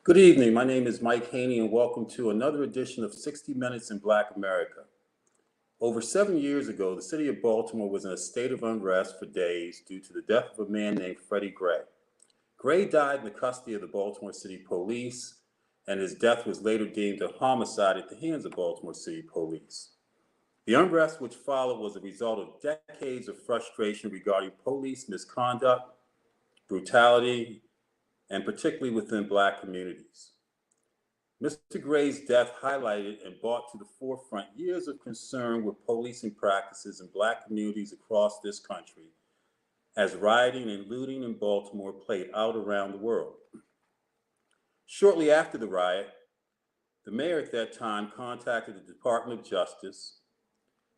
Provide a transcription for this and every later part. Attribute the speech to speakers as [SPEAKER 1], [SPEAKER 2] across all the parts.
[SPEAKER 1] Good evening. My name is Mike Haney, and welcome to another edition of 60 Minutes in Black America. Over 7 years ago, the city of Baltimore was in a state of unrest for days due to the death of a man named Freddy Gray. Gray died in the custody of the Baltimore City Police, and his death was later deemed a homicide at the hands of Baltimore City Police. The unrest which followed was a result of decades of frustration regarding police misconduct, brutality, and particularly within Black communities. Mr. Gray's death highlighted and brought to the forefront years of concern with policing practices in Black communities across this country, as rioting and looting in Baltimore played out around the world. Shortly after the riot, the mayor at that time contacted the Department of Justice,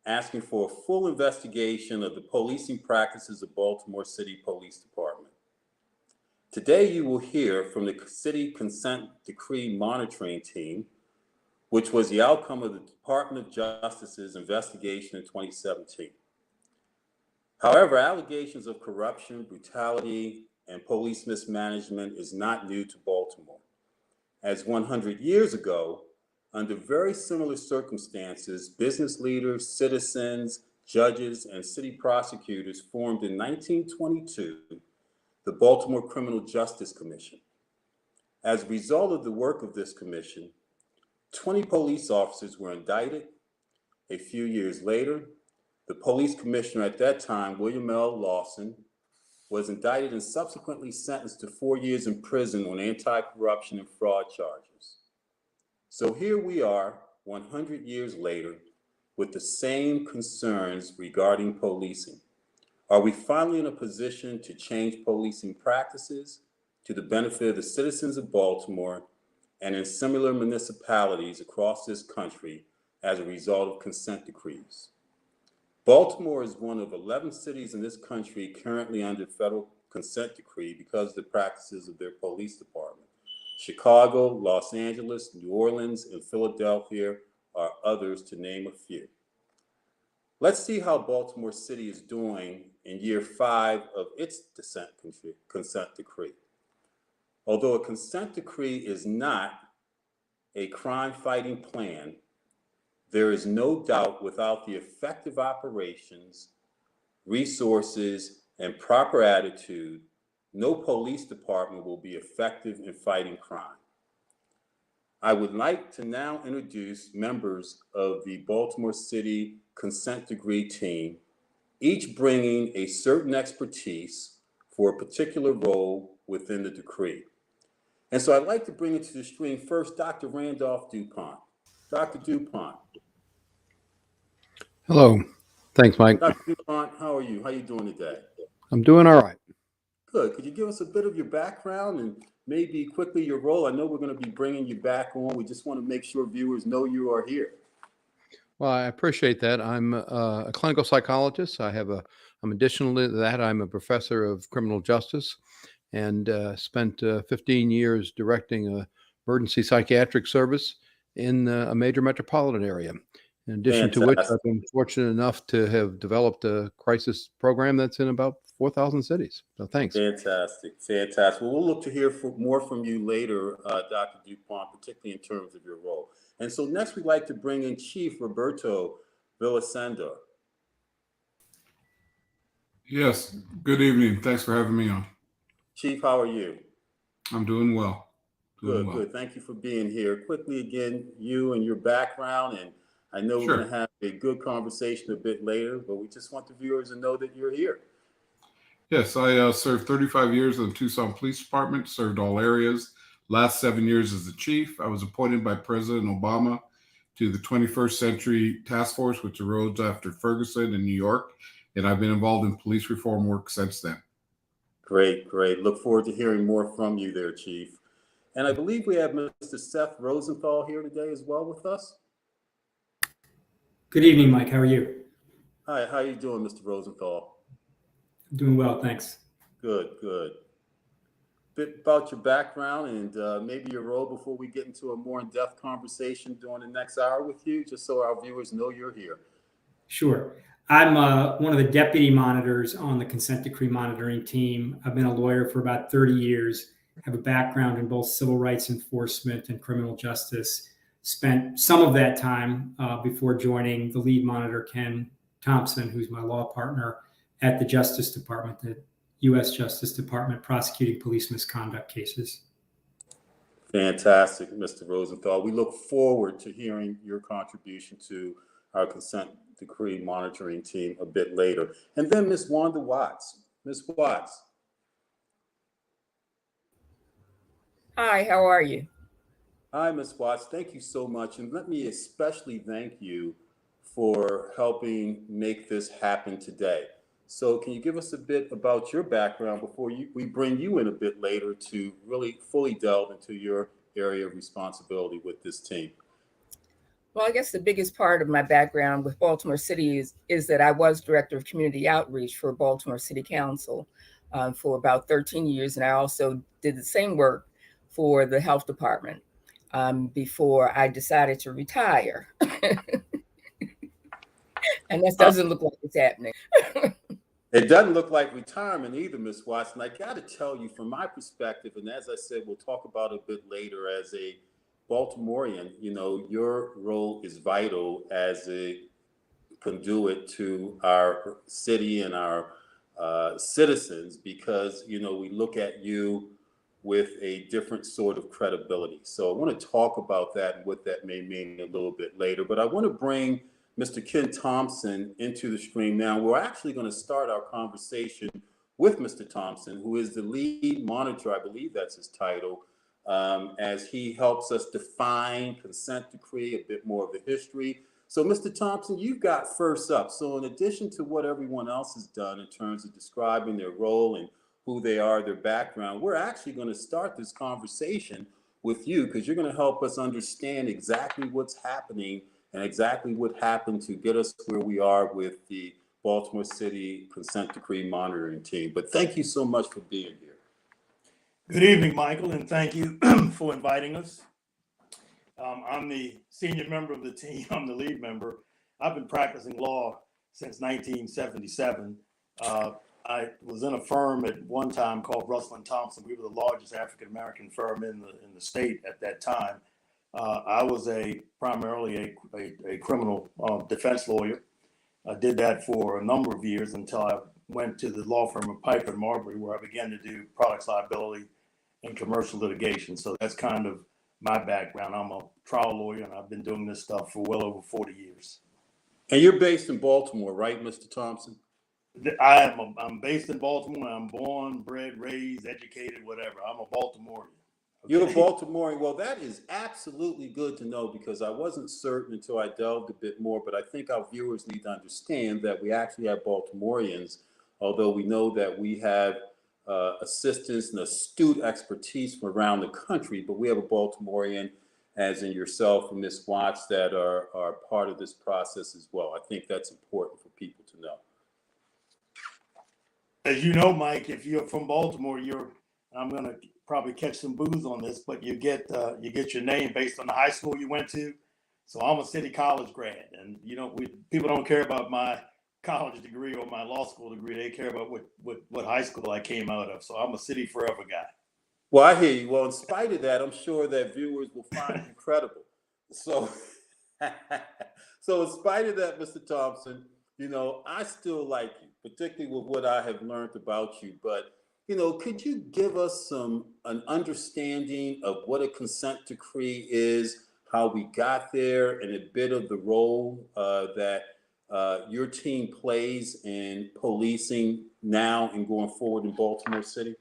[SPEAKER 1] asking for a full investigation of the policing practices of Baltimore City Police Department. Today, you will hear from the City Consent Decree Monitoring Team, which was the outcome of the Department of Justice's investigation in 2017. However, allegations of corruption, brutality, and police mismanagement is not new to Baltimore, as 100 years ago, under very similar circumstances, business leaders, citizens, judges, and city prosecutors formed in 1922 the Baltimore Criminal Justice Commission. As a result of the work of this commission, 20 police officers were indicted. A few years later, the police commissioner at that time, William L. Lawson, was indicted and subsequently sentenced to 4 years in prison on anti-corruption and fraud charges. So here we are, 100 years later, with the same concerns regarding policing. Are we finally in a position to change policing practices to the benefit of the citizens of Baltimore and in similar municipalities across this country as a result of consent decrees? Baltimore is one of 11 cities in this country currently under federal consent decree because of the practices of their police department. Chicago, Los Angeles, New Orleans, and Philadelphia are others, to name a few. Let's see how Baltimore City is doing in year 5 of its consent decree. Although a consent decree is not a crime-fighting plan, there is no doubt without the effective operations, resources, and proper attitude, no police department will be effective in fighting crime. I would like to now introduce members of the Baltimore City Consent Decree team, each bringing a certain expertise for a particular role within the decree. And so I'd like to bring into the stream first Dr. Randolph DuPont. Dr. DuPont.
[SPEAKER 2] Hello. Thanks, Mike.
[SPEAKER 1] Dr. DuPont, how are you? How are you doing today?
[SPEAKER 2] I'm doing all right.
[SPEAKER 1] Good. Could you give us a bit of your background and maybe quickly your role? I know we're going to be bringing you back on. We just want to make sure viewers know you are here.
[SPEAKER 2] Well, I appreciate that. I'm a clinical psychologist. I'm additional to that, I'm a professor of criminal justice and spent 15 years directing a emergency psychiatric service in a major metropolitan area. In addition to which, I've been fortunate enough to have developed a crisis program that's in about 4,000 cities. So thanks.
[SPEAKER 1] Fantastic. Well, we'll look to hear more from you later, Dr. DuPont, particularly in terms of your role. And so next we'd like to bring in Chief Roberto Villasandor.
[SPEAKER 3] Yes, good evening. Thanks for having me on.
[SPEAKER 1] Chief, how are you?
[SPEAKER 3] I'm doing well.
[SPEAKER 1] Good. Thank you for being here. Quickly again, you and your background, and I know we're going to have a good conversation a bit later, but we just want the viewers to know that you're here.
[SPEAKER 3] Yes, I served 35 years in the Tucson Police Department, served all areas. Last 7 years as the chief. I was appointed by President Obama to the 21st Century Task Force, which arose after Ferguson in New York, and I've been involved in police reform work since then.
[SPEAKER 1] Great. Look forward to hearing more from you there, Chief. And I believe we have Mr. Seth Rosenthal here today as well with us.
[SPEAKER 4] Good evening, Mike. How are you?
[SPEAKER 1] Hi, how are you doing, Mr. Rosenthal?
[SPEAKER 4] Doing well, thanks.
[SPEAKER 1] Good. Bit about your background and maybe your role before we get into a more in-depth conversation during the next hour with you, just so our viewers know you're here.
[SPEAKER 4] Sure. I'm one of the deputy monitors on the consent decree monitoring team. I've been a lawyer for about 30 years, have a background in both civil rights enforcement and criminal justice. Spent some of that time before joining the lead monitor, Ken Thompson, who's my law partner at the Justice Department, the U.S. Justice Department, prosecuting police misconduct cases.
[SPEAKER 1] Fantastic, Mr. Rosenthal. We look forward to hearing your contribution to our consent decree monitoring team a bit later. And then Ms. Wanda Watts. Ms. Watts.
[SPEAKER 5] Hi, how are you?
[SPEAKER 1] Hi, Ms. Watts. Thank you so much. And let me especially thank you for helping make this happen today. So can you give us a bit about your background before we bring you in a bit later to really fully delve into your area of responsibility with this team?
[SPEAKER 5] Well, I guess the biggest part of my background with Baltimore City is that I was director of community outreach for Baltimore City Council for about 13 years. And I also did the same work for the health department before I decided to retire. And that doesn't look like it's happening.
[SPEAKER 1] It doesn't look like retirement either, Ms. Watson. I got to tell you, from my perspective, and as I said, we'll talk about it a bit later, as a Baltimorean, you know, your role is vital as a conduit to our city and our citizens, because, you know, we look at you with a different sort of credibility. So I want to talk about that and what that may mean a little bit later. But I want to bring Mr. Ken Thompson into the stream now. We're actually going to start our conversation with Mr. Thompson, who is the lead monitor, I believe that's his title, as he helps us define consent decree, a bit more of the history. So Mr. Thompson, you've got first up. So in addition to what everyone else has done in terms of describing their role and who they are, their background, we're actually going to start this conversation with you, because you're going to help us understand exactly what's happening and exactly what happened to get us where we are with the Baltimore City Consent Decree monitoring team. But thank you so much for being here.
[SPEAKER 6] Good evening, Michael, and thank you for inviting us. I'm the senior member of the team. I'm the lead member. I've been practicing law since 1977. I was in a firm at one time called Russell & Thompson. We were the largest African-American firm in the state at that time. I was primarily a criminal defense lawyer. I did that for a number of years until I went to the law firm of Piper & Marbury, where I began to do products liability and commercial litigation. So that's kind of my background. I'm a trial lawyer, and I've been doing this stuff for well over 40 years.
[SPEAKER 1] And you're based in Baltimore, right, Mr. Thompson?
[SPEAKER 6] I'm based in Baltimore. I'm born, bred, raised, educated, whatever. I'm a Baltimorean. Okay.
[SPEAKER 1] You're a Baltimorean. Well, that is absolutely good to know, because I wasn't certain until I delved a bit more. But I think our viewers need to understand that we actually have Baltimoreans, although we know that we have assistance and astute expertise from around the country. But we have a Baltimorean, as in yourself and Ms. Watts, that are part of this process as well. I think that's important for people to know.
[SPEAKER 6] As you know, Mike, if you're from Baltimore, I'm going to probably catch some booze on this, but you get your name based on the high school you went to. So I'm a City College grad, and people don't care about my college degree or my law school degree. They care about what high school I came out of. So I'm a City Forever guy.
[SPEAKER 1] Well, I hear you. Well, in spite of that, I'm sure that viewers will find it incredible. So, so in spite of that, Mr. Thompson, I still like you, particularly with what I have learned about you. But, could you give us an understanding of what a consent decree is, how we got there, and a bit of the role that your team plays in policing now and going forward in Baltimore City?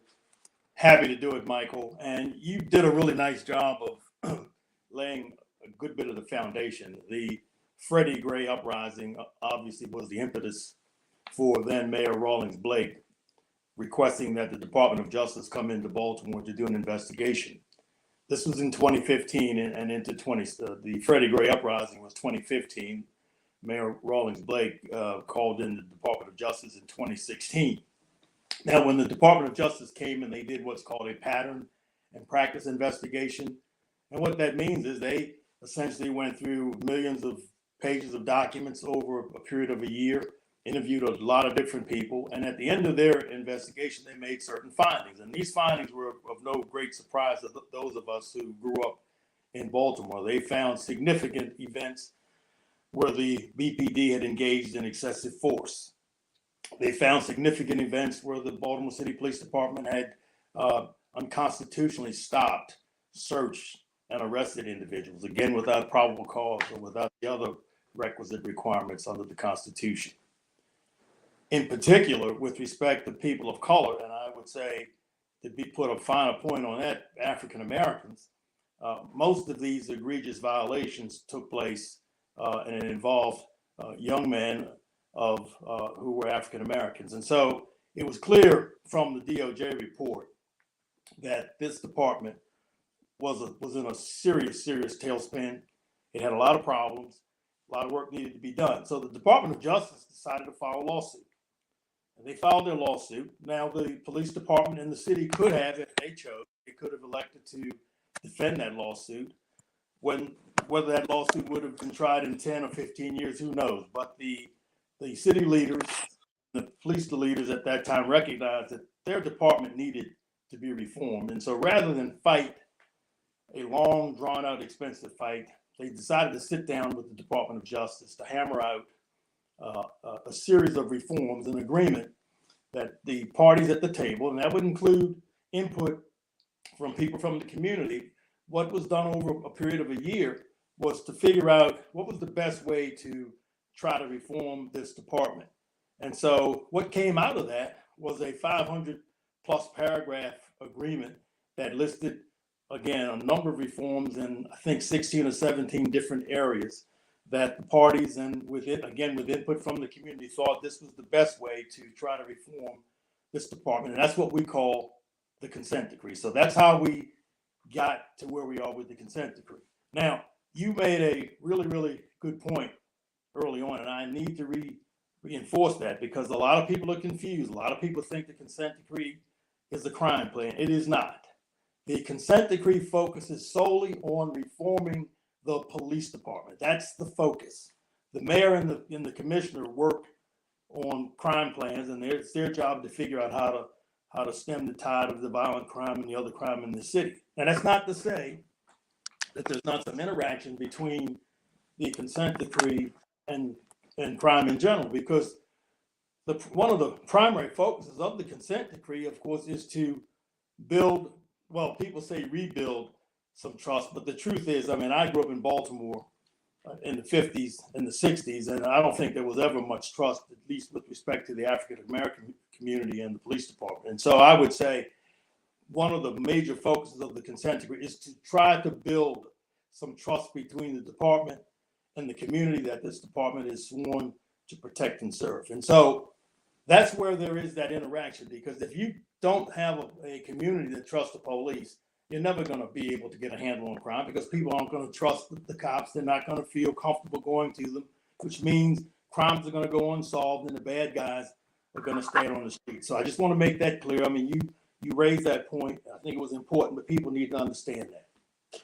[SPEAKER 6] Happy to do it, Michael. And you did a really nice job of laying a good bit of the foundation. The Freddy Gray uprising obviously was the impetus for then Mayor Rawlings Blake requesting that the Department of Justice come into Baltimore to do an investigation. This was in 2015 and into the Freddy Gray uprising was 2015. Mayor Rawlings Blake called in the Department of Justice in 2016. Now, when the Department of Justice came and they did what's called a pattern and practice investigation, and what that means is they essentially went through millions of pages of documents over a period of a year interviewed a lot of different people, and at the end of their investigation, they made certain findings. And these findings were of no great surprise to those of us who grew up in Baltimore. They found significant events where the BPD had engaged in excessive force. They found significant events where the Baltimore City Police Department had unconstitutionally stopped, searched, and arrested individuals, again, without probable cause or without the other requisite requirements under the Constitution. In particular, with respect to people of color, and I would say, to be put a finer point on that, African Americans, most of these egregious violations took place and it involved young men who were African Americans. And so it was clear from the DOJ report that this department was in a serious tailspin. It had a lot of problems, a lot of work needed to be done. So the Department of Justice decided to file a lawsuit. And they filed their lawsuit. Now the police department in the city could have, if they chose, they could have elected to defend that lawsuit. Whether that lawsuit would have been tried in 10 or 15 years, who knows? But the city leaders, the police leaders at that time recognized that their department needed to be reformed. And so rather than fight a long, drawn-out, expensive fight, they decided to sit down with the Department of Justice to hammer out a series of reforms, an agreement that the parties at the table, and that would include input from people from the community. What was done over a period of a year was to figure out what was the best way to try to reform this department. And so what came out of that was a 500 plus paragraph agreement that listed, again, a number of reforms in, I think, 16 or 17 different areas that the parties, and with input from the community, thought this was the best way to try to reform this department. And that's what we call the consent decree. So that's how we got to where we are with the consent decree. Now, you made a really, really good point early on, and I need to reinforce that because a lot of people are confused. A lot of people think the consent decree is a crime plan. It is not. The consent decree focuses solely on reforming the police department. That's the focus. The mayor and the commissioner work on crime plans, and it's their job to figure out how to stem the tide of the violent crime and the other crime in the city. And that's not to say that there's not some interaction between the consent decree and crime in general, because one of the primary focuses of the consent decree, of course, is to build, well, people say rebuild some trust, but the truth is, I mean, I grew up in Baltimore in the 50s and the 60s, and I don't think there was ever much trust, at least with respect to the African American community and the police department. And so I would say one of the major focuses of the consent decree is to try to build some trust between the department and the community that this department is sworn to protect and serve. And so that's where there is that interaction, because if you don't have a community that trusts the police, you're never going to be able to get a handle on crime, because people aren't going to trust the cops. They're not going to feel comfortable going to them, which means crimes are going to go unsolved and the bad guys are going to stay on the street. So I just want to make that clear. I mean, you raised that point. I think it was important, but people need to understand that.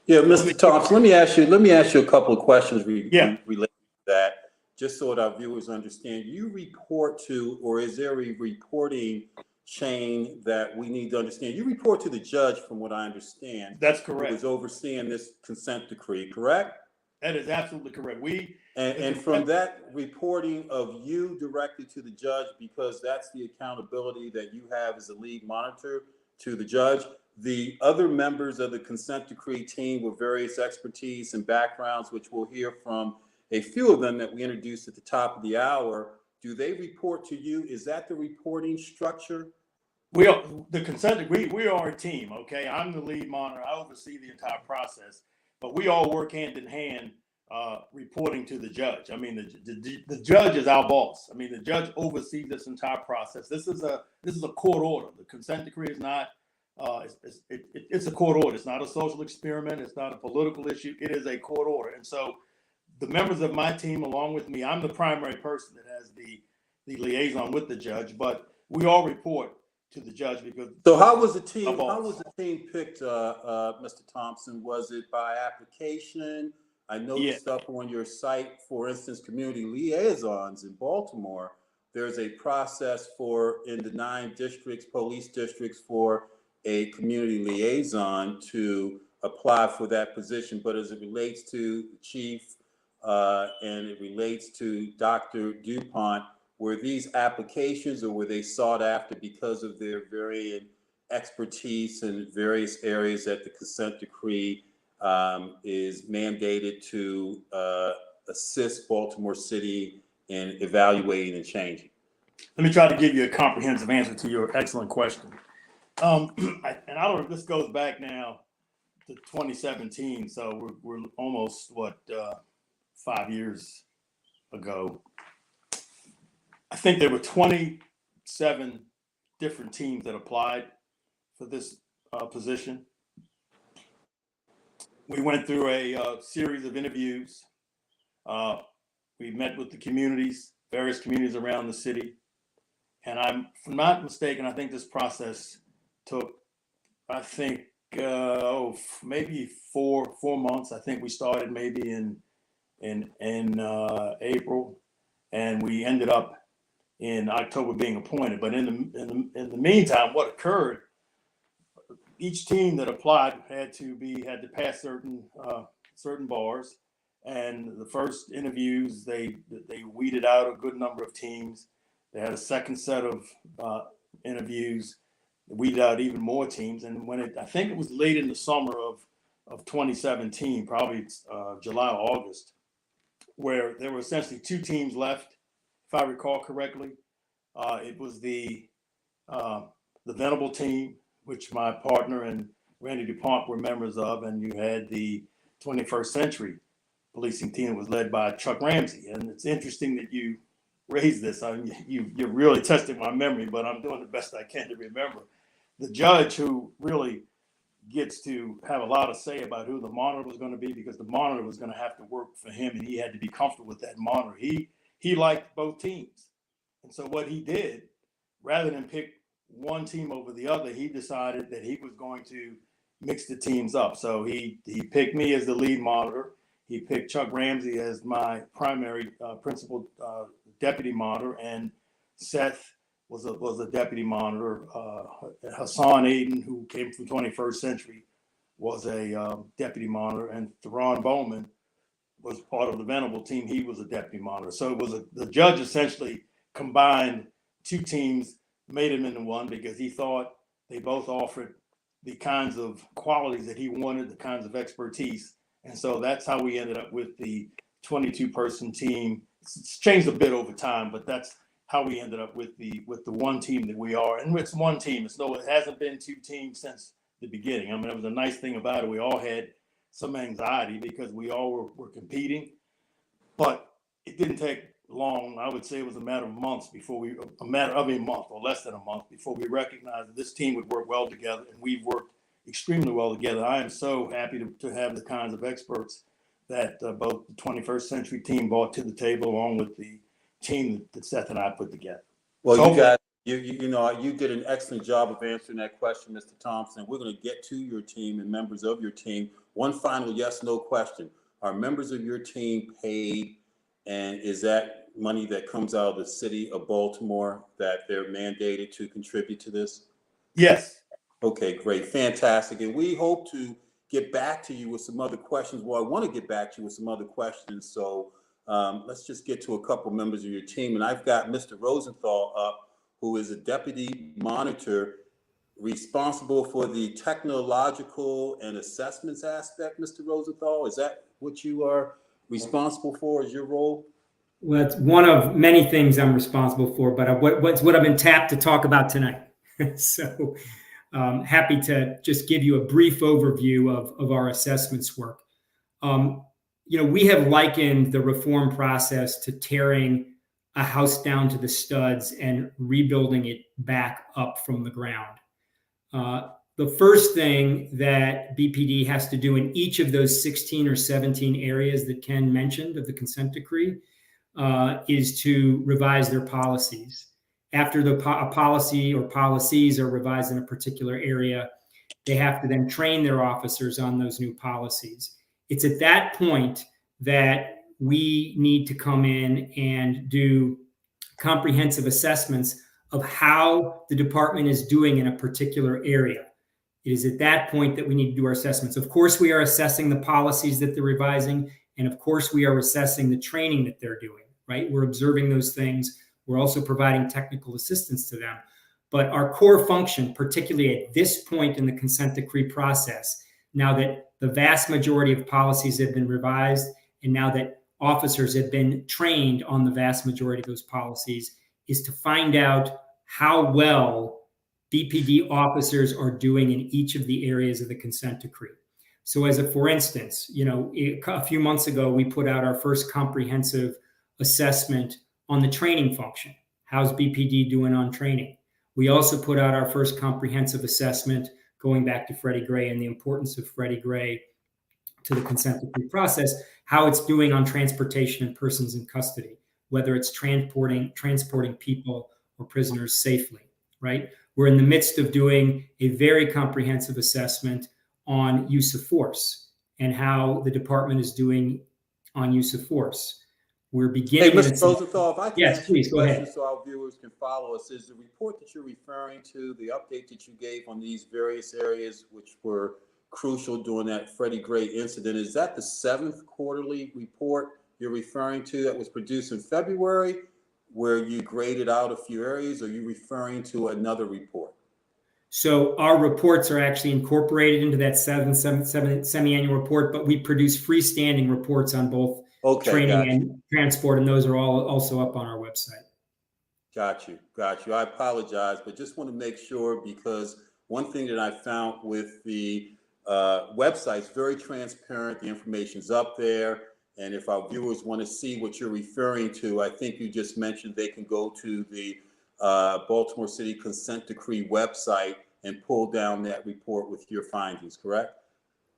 [SPEAKER 1] Yeah, Mr. Thompson, let me ask you a couple of questions related to that, just so that our viewers understand. You report to, or is there a reporting chain that we need to understand? You report to the judge, from what I understand.
[SPEAKER 6] That's correct.
[SPEAKER 1] Who is overseeing this consent decree, correct?
[SPEAKER 6] That is absolutely correct.
[SPEAKER 1] And from that reporting of you directly to the judge, because that's the accountability that you have as a lead monitor to the judge, the other members of the consent decree team with various expertise and backgrounds, which we'll hear from a few of them that we introduced at the top of the hour, do they report to you? Is that the reporting structure?
[SPEAKER 6] The consent decree, we are a team, okay? I'm the lead monitor. I oversee the entire process, but we all work hand in hand reporting to the judge. I mean, the judge is our boss. I mean, the judge oversees this entire process. This is a court order. The consent decree is not, it's a court order. It's not a social experiment. It's not a political issue. It is a court order. And so the members of my team, along with me, I'm the primary person that has the liaison with the judge, but we all report to the judge because. So
[SPEAKER 1] how was the team picked, Mr. Thompson? Was it by application? I noticed up on your site, for instance, community liaisons in Baltimore, there's a process for, in the 9 districts, police districts, for a community liaison to apply for that position. But as it relates to the chief and it relates to Dr. DuPont, were these applications or were they sought after because of their varying expertise in various areas that the consent decree is mandated to assist Baltimore City in evaluating and changing?
[SPEAKER 6] Let me try to give you a comprehensive answer to your excellent question. And I don't know if this goes back now to 2017, so we're almost 5 years ago. I think there were 27 different teams that applied for this position. We went through a series of interviews. We met with the communities, various communities around the city. And I'm not mistaken, I think this process took, maybe four months. I think we started maybe in April, and we ended up in October being appointed. But in the meantime, what occurred? Each team that applied had to pass certain bars, and the first interviews they weeded out a good number of teams. They had a second set of interviews, weeded out even more teams, and I think it was late in the summer of 2017, probably July or August, where there were essentially 2 teams left, if I recall correctly. It was the Venable team, which my partner and Randy DuPont were members of, and you had the 21st Century policing team that was led by Chuck Ramsey. And it's interesting that you raised this. You're really testing my memory, but I'm doing the best I can to remember. The judge, who really gets to have a lot of say about who the monitor was going to be, because the monitor was going to have to work for him and he had to be comfortable with that monitor. He liked both teams. And so what he did, rather than pick one team over the other, he decided that he was going to mix the teams up. So he picked me as the lead monitor. He picked Chuck Ramsey as my primary principal deputy monitor, and Seth was a deputy monitor. Hassan Aden, who came from 21st Century, was a deputy monitor, and Theron Bowman was part of the Venable team. He was a deputy monitor. So it was the judge essentially combined 2 teams, made them into one, because he thought they both offered the kinds of qualities that he wanted, the kinds of expertise. And so that's how we ended up with the 22-person team. It's changed a bit over time, but that's how we ended up with the one team that we are. And it's one team. It hasn't been 2 teams since the beginning. I mean, it was a nice thing about it. We all had some anxiety because we all were competing, but it didn't take long. I would say it was a matter of a month or less than a month before we recognized that this team would work well together, and we've worked extremely well together. I am so happy to have the kinds of experts that both the 21st Century team brought to the table, along with the team that Seth and I put together.
[SPEAKER 1] Well, so, you guys, you did an excellent job of answering that question, Mr. Thompson. We're going to get to your team and members of your team. One final yes/no question: are members of your team paid, and is that money that comes out of the city of Baltimore that they're mandated to contribute to this?
[SPEAKER 6] Yes.
[SPEAKER 1] Okay, great, fantastic. And we hope to get back to you with some other questions. Well, I want to get back to you with some other questions. So let's just get to a couple members of your team. And I've got Mr. Rosenthal up, who is a deputy monitor responsible for the technological and assessments aspect. Mr. Rosenthal, is that what you are responsible for as your role?
[SPEAKER 4] Well, it's one of many things I'm responsible for, but what I've been tapped to talk about tonight. So happy to just give you a brief overview of our assessments work. We have likened the reform process to tearing a house down to the studs and rebuilding it back up from the ground. The first thing that BPD has to do in each of those 16 or 17 areas that Ken mentioned of the consent decree is to revise their policies. After a policy or policies are revised in a particular area, they have to then train their officers on those new policies. It's at that point that we need to come in and do comprehensive assessments of how the department is doing in a particular area. It is at that point that we need to do our assessments. Of course, we are assessing the policies that they're revising, and of course, we are assessing the training that they're doing, right? We're observing those things. We're also providing technical assistance to them. But our core function, particularly at this point in the consent decree process, now that the vast majority of policies have been revised, and now that officers have been trained on the vast majority of those policies, is to find out how well BPD officers are doing in each of the areas of the consent decree. So for instance, a few months ago, we put out our first comprehensive assessment on the training function. How's BPD doing on training? We also put out our first comprehensive assessment going back to Freddy Gray and the importance of Freddy Gray to the consent decree process, how it's doing on transportation and persons in custody, whether it's transporting people or prisoners safely, right? We're in the midst of doing a very comprehensive assessment on use of force and how the department is doing on use of force. We're beginning.
[SPEAKER 1] Hey, Mr. Rosenthal, if I can
[SPEAKER 4] yes,
[SPEAKER 1] ask
[SPEAKER 4] please,
[SPEAKER 1] you a
[SPEAKER 4] go
[SPEAKER 1] question
[SPEAKER 4] ahead.
[SPEAKER 1] so our viewers can follow us, is the report that you're referring to, the update that you gave on these various areas which were crucial during that Freddy Gray incident, is that the 7th quarterly report you're referring to that was produced in February, where you graded out a few areas, or are you referring to another report?
[SPEAKER 4] So our reports are actually incorporated into that semi-annual report, but we produce freestanding reports on both training and transport, and those are all also up on our website.
[SPEAKER 1] Got you. I apologize, but just want to make sure, because one thing that I found with the website is very transparent. The information's up there. And if our viewers want to see what you're referring to, I think you just mentioned they can go to the Baltimore City Consent Decree website and pull down that report with your findings, correct?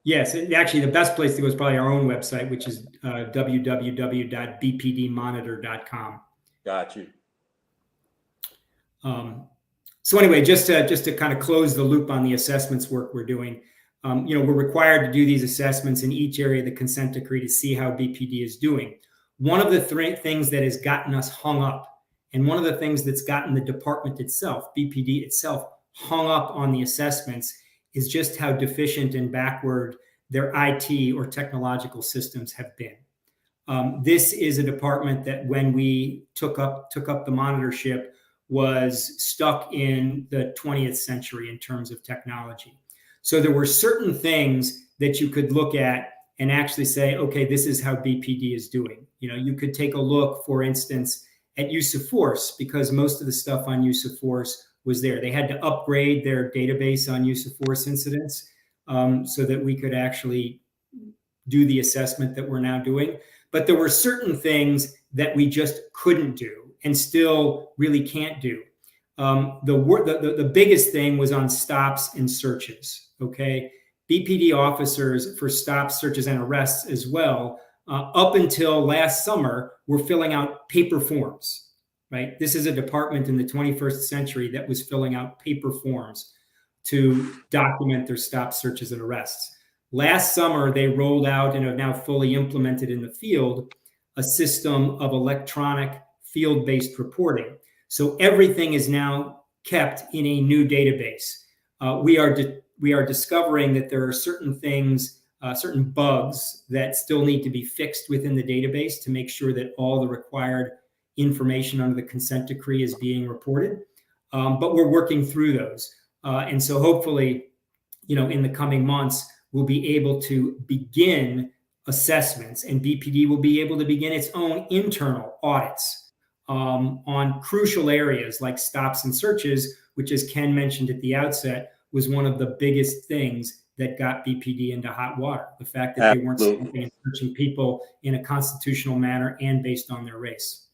[SPEAKER 4] Yes, and actually the best place to go is probably our own website, which is www.bpdmonitor.com.
[SPEAKER 1] Got you.
[SPEAKER 4] So anyway, just to kind of close the loop on the assessments work we're doing, we're required to do these assessments in each area of the consent decree to see how BPD is doing. One of the things that has gotten us hung up, and one of the things that's gotten the department itself, BPD itself, hung up on the assessments is just how deficient and backward their IT or technological systems have been. This is a department that when we took up the monitorship was stuck in the 20th century in terms of technology. So there were certain things that you could look at and actually say, okay, this is how BPD is doing. You could take a look, for instance, at use of force, because most of the stuff on use of force was there. They had to upgrade their database on use of force incidents so that we could actually do the assessment that we're now doing. But there were certain things that we just couldn't do and still really can't do. The biggest thing was on stops and searches, okay? BPD officers for stops, searches, and arrests as well, up until last summer, were filling out paper forms, right? This is a department in the 21st century that was filling out paper forms to document their stops, searches, and arrests. Last summer, they rolled out and are now fully implemented in the field a system of electronic field-based reporting. So everything is now kept in a new database. We are discovering that there are certain things, certain bugs that still need to be fixed within the database to make sure that all the required information under the consent decree is being reported. But we're working through those. And so hopefully, in the coming months, we'll be able to begin assessments, and BPD will be able to begin its own internal audits on crucial areas like stops and searches, which, as Ken mentioned at the outset, was one of the biggest things that got BPD into hot water. The fact that they weren't stopping and searching people in a constitutional manner and based on their race.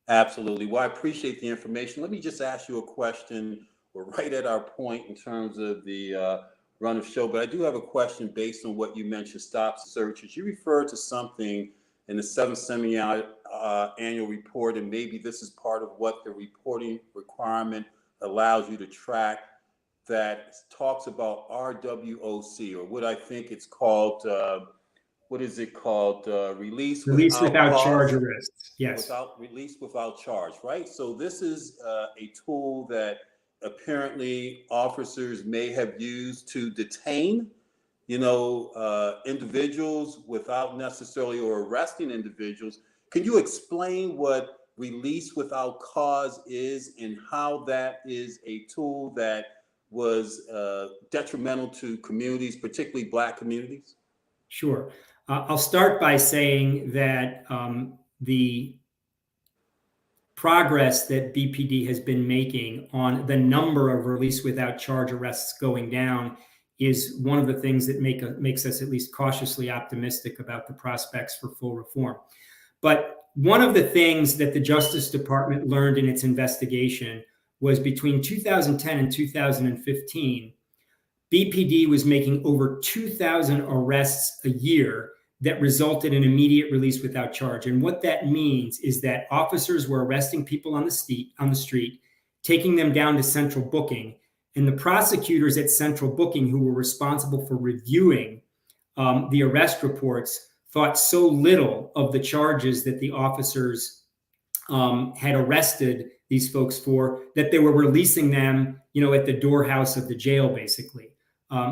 [SPEAKER 1] Absolutely. Well, I appreciate the information. Let me just ask you a question. We're right at our point in terms of the run of show, but I do have a question based on what you mentioned, stops, searches. You referred to something in the 7th semi-annual report, and maybe this is part of what the reporting requirement allows you to track, that talks about RWOC, or what I think it's called what is it called? Release
[SPEAKER 4] Release without
[SPEAKER 1] cause,
[SPEAKER 4] charge arrests. Yes.
[SPEAKER 1] Release without charge, right? So this is a tool that apparently officers may have used to detain, individuals without necessarily, or arresting individuals. Can you explain what release without cause is and how that is a tool that was detrimental to communities, particularly Black communities?
[SPEAKER 4] Sure. I'll start by saying that the progress that BPD has been making on the number of release without charge arrests going down is one of the things that makes us at least cautiously optimistic about the prospects for full reform. But one of the things that the Justice Department learned in its investigation was between 2010 and 2015, BPD was making over 2,000 arrests a year that resulted in immediate release without charge. And what that means is that officers were arresting people on the street, taking them down to central booking, and the prosecutors at central booking, who were responsible for reviewing the arrest reports, thought so little of the charges that the officers had arrested these folks for that they were releasing them, at the doorhouse of the jail, basically.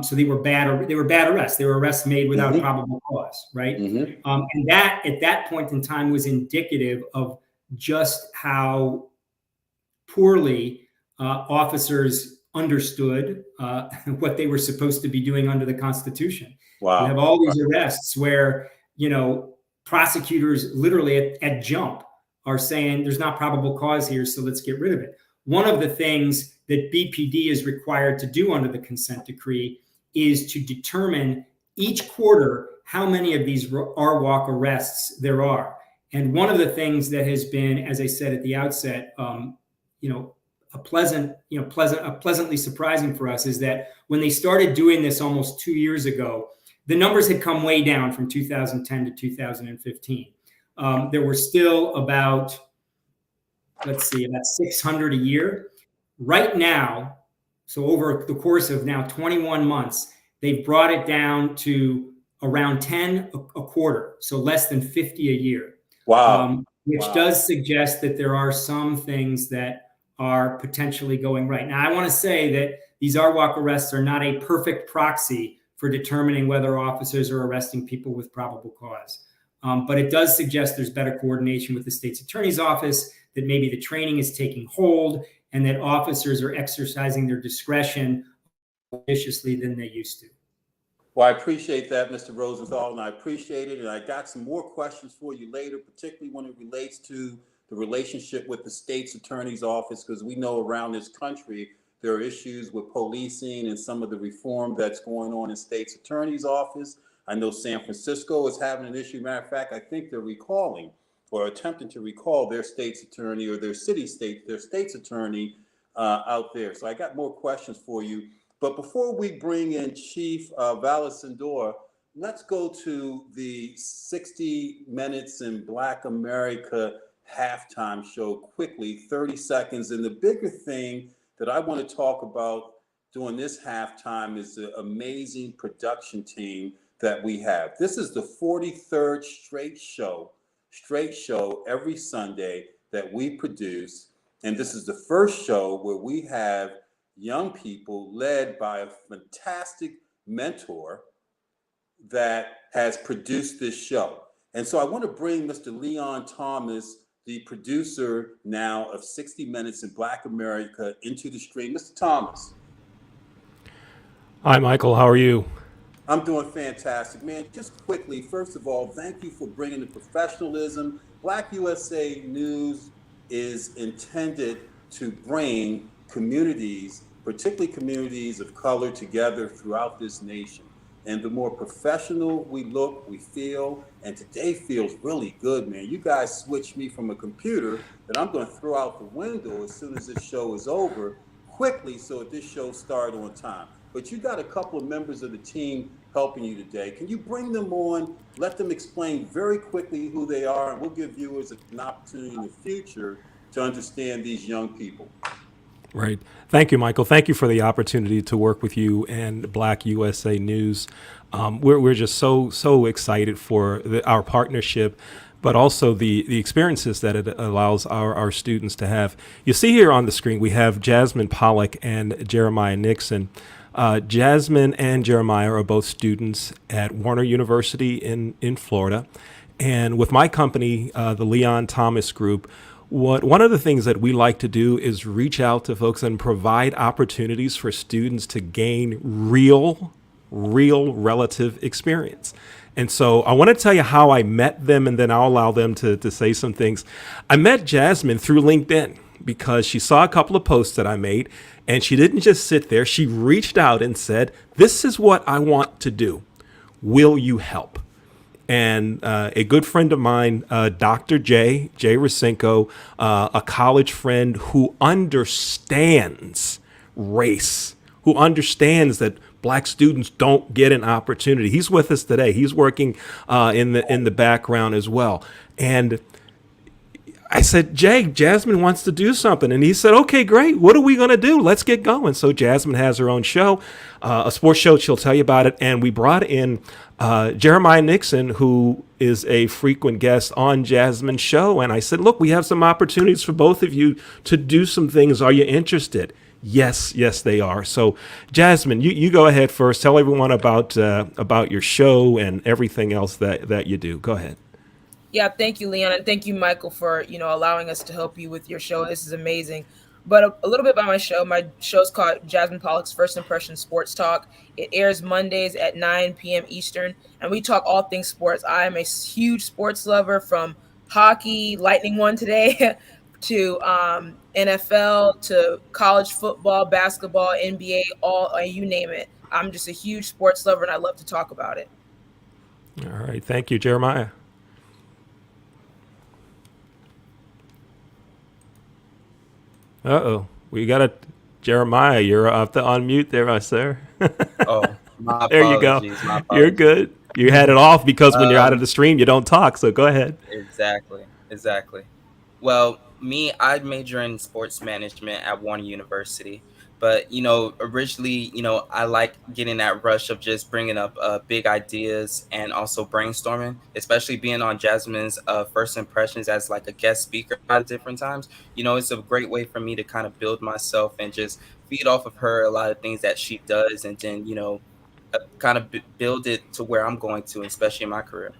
[SPEAKER 4] So they were bad arrests. They were arrests made without probable cause, right? And that at that point in time was indicative of just how poorly officers understood what they were supposed to be doing under the Constitution.
[SPEAKER 1] Wow.
[SPEAKER 4] You have all these arrests where, prosecutors literally at jump are saying there's not probable cause here, so let's get rid of it. One of the things that BPD is required to do under the consent decree is to determine each quarter how many of these RWalk arrests there are. And one of the things that has been, as I said at the outset, pleasantly surprising for us is that when they started doing this almost 2 years ago, the numbers had come way down from 2010 to 2015. There were still about 600 a year. Right now, so over the course of now 21 months, they've brought it down to around 10 a quarter, so less than 50 a year.
[SPEAKER 1] Wow.
[SPEAKER 4] Which does suggest that there are some things that are potentially going right. Now, I want to say that these RWalk arrests are not a perfect proxy for determining whether officers are arresting people with probable cause. But it does suggest there's better coordination with the state's attorney's office, that maybe the training is taking hold, and that officers are exercising their discretion more judiciously than they used to.
[SPEAKER 1] Well, I appreciate that, Mr. Rosenthal, and I appreciate it. And I got some more questions for you later, particularly when it relates to the relationship with the state's attorney's office, because we know around this country there are issues with policing and some of the reform that's going on in state's attorney's office. I know San Francisco is having an issue. Matter of fact, I think they're recalling or attempting to recall their state's attorney or their state's attorney out there. So I got more questions for you. But before we bring in Chief Valasandor, let's go to the 60 Minutes in Black America halftime show quickly, 30 seconds. And the bigger thing that I want to talk about during this halftime is the amazing production team that we have. This is the 43rd straight show every Sunday that we produce. And this is the first show where we have young people led by a fantastic mentor that has produced this show. And so I want to bring Mr. Leon Thomas, the producer now of 60 Minutes in Black America, into the stream. Mr. Thomas.
[SPEAKER 7] Hi, Michael. How are you?
[SPEAKER 1] I'm doing fantastic, man. Just quickly, first of all, thank you for bringing the professionalism. Black USA News is intended to bring communities, particularly communities of color, together throughout this nation. And the more professional we look, we feel, and today feels really good, man. You guys switched me from a computer that I'm going to throw out the window as soon as this show is over quickly so that this show started on time. But you got a couple of members of the team helping you today. Can you bring them on, let them explain very quickly who they are, and we'll give viewers an opportunity in the future to understand these young people.
[SPEAKER 7] Right. Thank you, Michael. Thank you for the opportunity to work with you and Black USA News. We're just so excited for our partnership, but also the experiences that it allows our students to have. You see here on the screen, we have Jasmine Pollock and Jeremiah Nixon. Jasmine and Jeremiah are both students at Warner University in Florida. And with my company, the Leon Thomas Group, one of the things that we like to do is reach out to folks and provide opportunities for students to gain real relative experience. And so I want to tell you how I met them, and then I'll allow them to say some things. I met Jasmine through LinkedIn because she saw a couple of posts that I made, and she didn't just sit there. She reached out and said, "This is what I want to do. Will you help?" And a good friend of mine, Dr. Jay Rasenko, a college friend who understands race, who understands that Black students don't get an opportunity. He's with us today. He's working in the background as well. And I said, "Jay, Jasmine wants to do something." And he said, "Okay, great. What are we going to do? Let's get going." So Jasmine has her own show, a sports show. She'll tell you about it. And we brought in Jeremiah Nixon, who is a frequent guest on Jasmine's show. And I said, "Look, we have some opportunities for both of you to do some things. Are you interested?" Yes, they are. So Jasmine, you go ahead first. Tell everyone about your show and everything else that you do. Go ahead.
[SPEAKER 8] Yeah, thank you, Leon, and thank you, Michael, for allowing us to help you with your show. This is amazing. But a little bit about my show. My show's called Jasmine Pollock's First Impression Sports Talk. It airs Mondays at 9 p.m. Eastern, and we talk all things sports. I am a huge sports lover, from hockey, Lightning won today, to NFL, to college football, basketball, NBA, all you name it. I'm just a huge sports lover, and I love to talk about it.
[SPEAKER 7] All right, thank you, Jeremiah. We got Jeremiah, you're off to unmute there, sir.
[SPEAKER 9] Oh, my
[SPEAKER 7] there you go. You're good. You had it off because when you're out of the stream, you don't talk. So go ahead.
[SPEAKER 9] Exactly. Well, I major in sports management at Warner University. But, originally, I like getting that rush of just bringing up big ideas and also brainstorming, especially being on Jasmine's First Impressions as like a guest speaker at different times. It's a great way for me to kind of build myself and just feed off of her a lot of things that she does, and then, kind of build it to where I'm going to, especially in my career.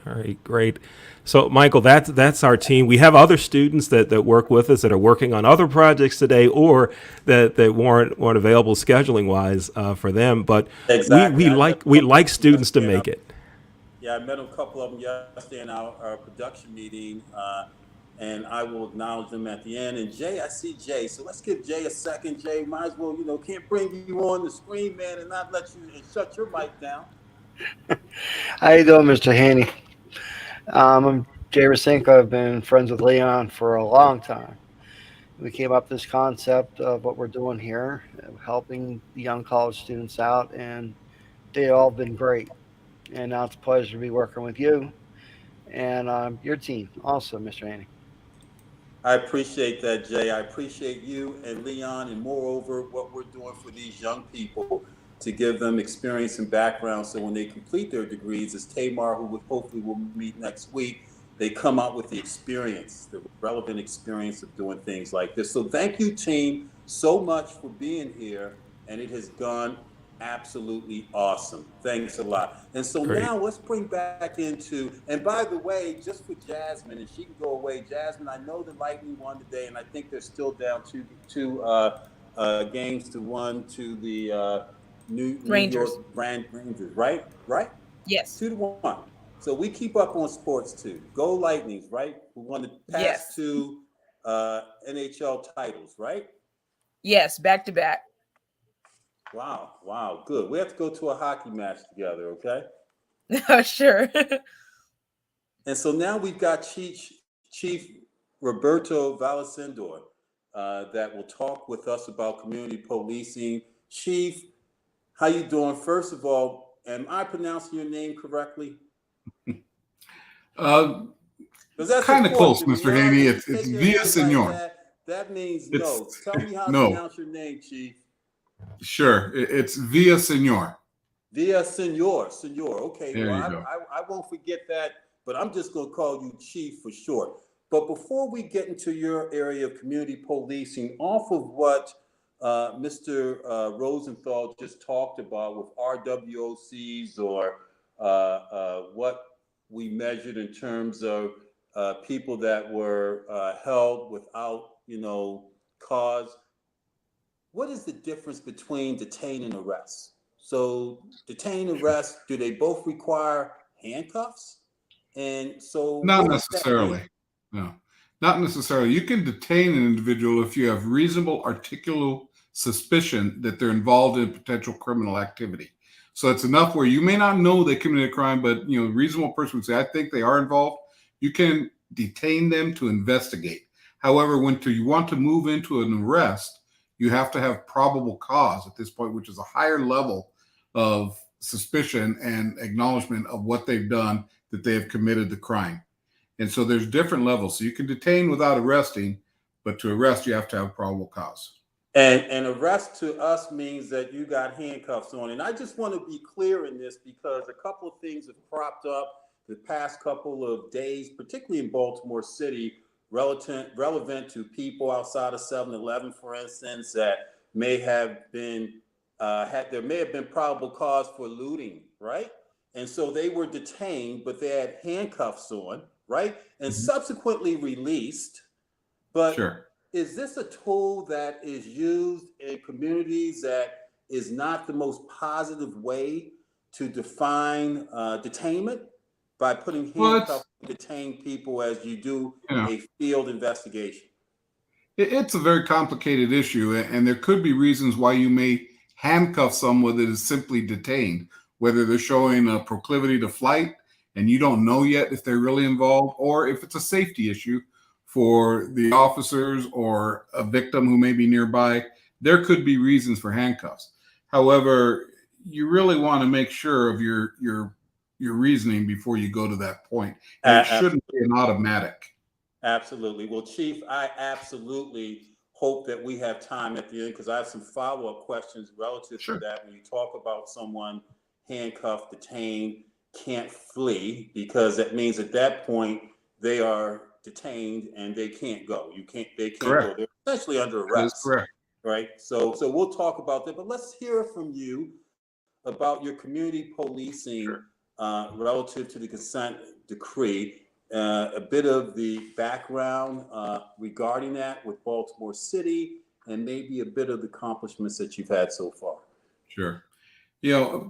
[SPEAKER 7] All right, great. So, Michael, that's our team. We have other students that work with us that are working on other projects today, or that weren't available scheduling wise for them. But
[SPEAKER 1] exactly.
[SPEAKER 7] we like students to make it.
[SPEAKER 1] Yeah, I met a couple of them yesterday in our production meeting, and I will acknowledge them at the end. And Jay, I see Jay, so let's give Jay a second. Jay, might as well, can't bring you on the screen, man, and not let you shut your mic down.
[SPEAKER 10] How you doing, Mr. Haney? I'm Jay Rasenko. I've been friends with Leon for a long time. We came up with this concept of what we're doing here, helping the young college students out, and they all been great. And now it's a pleasure to be working with you and your team also, Mr. Haney.
[SPEAKER 1] I appreciate that, Jay. I appreciate you and Leon, and moreover, what we're doing for these young people to give them experience and background, so when they complete their degrees, as Tamar, who hopefully will meet next week, they come out with the experience, the relevant experience of doing things like this. So thank you, team, so much for being here, and it has gone absolutely awesome. Thanks a lot. And so
[SPEAKER 7] Great.
[SPEAKER 1] Now let's bring back into, and by the way, just for Jasmine, and she can go away. Jasmine, I know the Lightning won today, and I think they're still down two games to one to the New
[SPEAKER 8] Rangers.
[SPEAKER 1] York Rangers, right?
[SPEAKER 8] Yes.
[SPEAKER 1] 2-1. So we keep up on sports too. Go Lightnings, right? We won the past two NHL titles, right?
[SPEAKER 8] Yes, back to back.
[SPEAKER 1] Wow, good. We have to go to a hockey match together, okay?
[SPEAKER 8] Sure.
[SPEAKER 1] And so now we've got Chief Roberto Valesindor that will talk with us about community policing. Chief, how you doing? First of all, am I pronouncing your name correctly?
[SPEAKER 3] Kind of close, Mr. Haney. It's Via Senor.
[SPEAKER 1] That means no. Tell me how to
[SPEAKER 3] no.
[SPEAKER 1] pronounce your name, Chief.
[SPEAKER 3] Sure. It's Via Senor.
[SPEAKER 1] Via Senor. Okay,
[SPEAKER 3] There
[SPEAKER 1] well,
[SPEAKER 3] you go.
[SPEAKER 1] I won't forget that, but I'm just going to call you Chief for short. But before we get into your area of community policing, off of what Mr. Rosenthal just talked about with RWOCs or what we measured in terms of people that were held without, cause. What is the difference between detain and arrest? So detain and arrest, do they both require handcuffs? And so
[SPEAKER 3] Not
[SPEAKER 1] what does that mean?
[SPEAKER 3] necessarily. No, not necessarily. You can detain an individual if you have reasonable articulable suspicion that they're involved in potential criminal activity. So it's enough where you may not know they committed a crime, but a reasonable person would say, I think they are involved. You can detain them to investigate. However, when you want to move into an arrest, you have to have probable cause at this point, which is a higher level of suspicion and acknowledgement of what they've done, that they have committed the crime. And so there's different levels. So you can detain without arresting, but to arrest, you have to have probable cause.
[SPEAKER 1] And arrest to us means that you got handcuffs on. And I just want to be clear in this because a couple of things have cropped up the past couple of days, particularly in Baltimore City, relevant to people outside of 7-Eleven, for instance, that may have been there may have been probable cause for looting, right? And so they were detained, but they had handcuffs on, right? And subsequently released. But
[SPEAKER 3] Sure.
[SPEAKER 1] Is this a tool that is used in communities that is not the most positive way to define detainment by putting handcuffs to detain people as you do a field investigation?
[SPEAKER 3] It's a very complicated issue, and there could be reasons why you may handcuff someone that is simply detained, whether they're showing a proclivity to flight and you don't know yet if they're really involved, or if it's a safety issue for the officers or a victim who may be nearby. There could be reasons for handcuffs. However, you really want to make sure of your reasoning before you go to that point. And it shouldn't be an automatic.
[SPEAKER 1] Absolutely. Well, Chief, I absolutely hope that we have time at the end because I have some follow-up questions relative to that. When you talk about someone handcuffed, detained, can't flee, because that means at that point they are detained and they can't go. They can't go. They're essentially under arrest.
[SPEAKER 3] That is correct.
[SPEAKER 1] Right. So we'll talk about that, but let's hear from you about your community policing relative to the consent decree. A bit of the background regarding that with Baltimore City, and maybe a bit of the accomplishments that you've had so far.
[SPEAKER 3] Sure.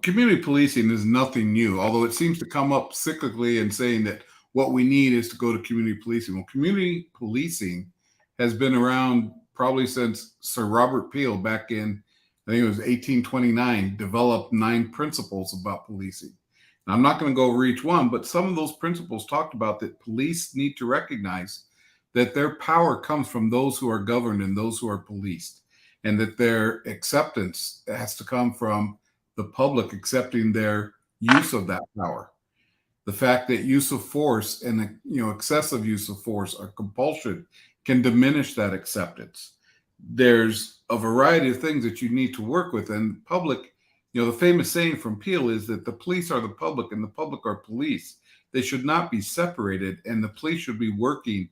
[SPEAKER 3] Community policing is nothing new, although it seems to come up cyclically and saying that what we need is to go to community policing. Well, community policing has been around probably since Sir Robert Peel back in, I think it was 1829, developed 9 principles about policing. Now, I'm not going to go over each one, but some of those principles talked about that police need to recognize that their power comes from those who are governed and those who are policed, and that their acceptance has to come from the public accepting their use of that power. The fact that use of force and excessive use of force or compulsion can diminish that acceptance. There's a variety of things that you need to work with, and public, the famous saying from Peel is that the police are the public and the public are police. They should not be separated, and the police should be working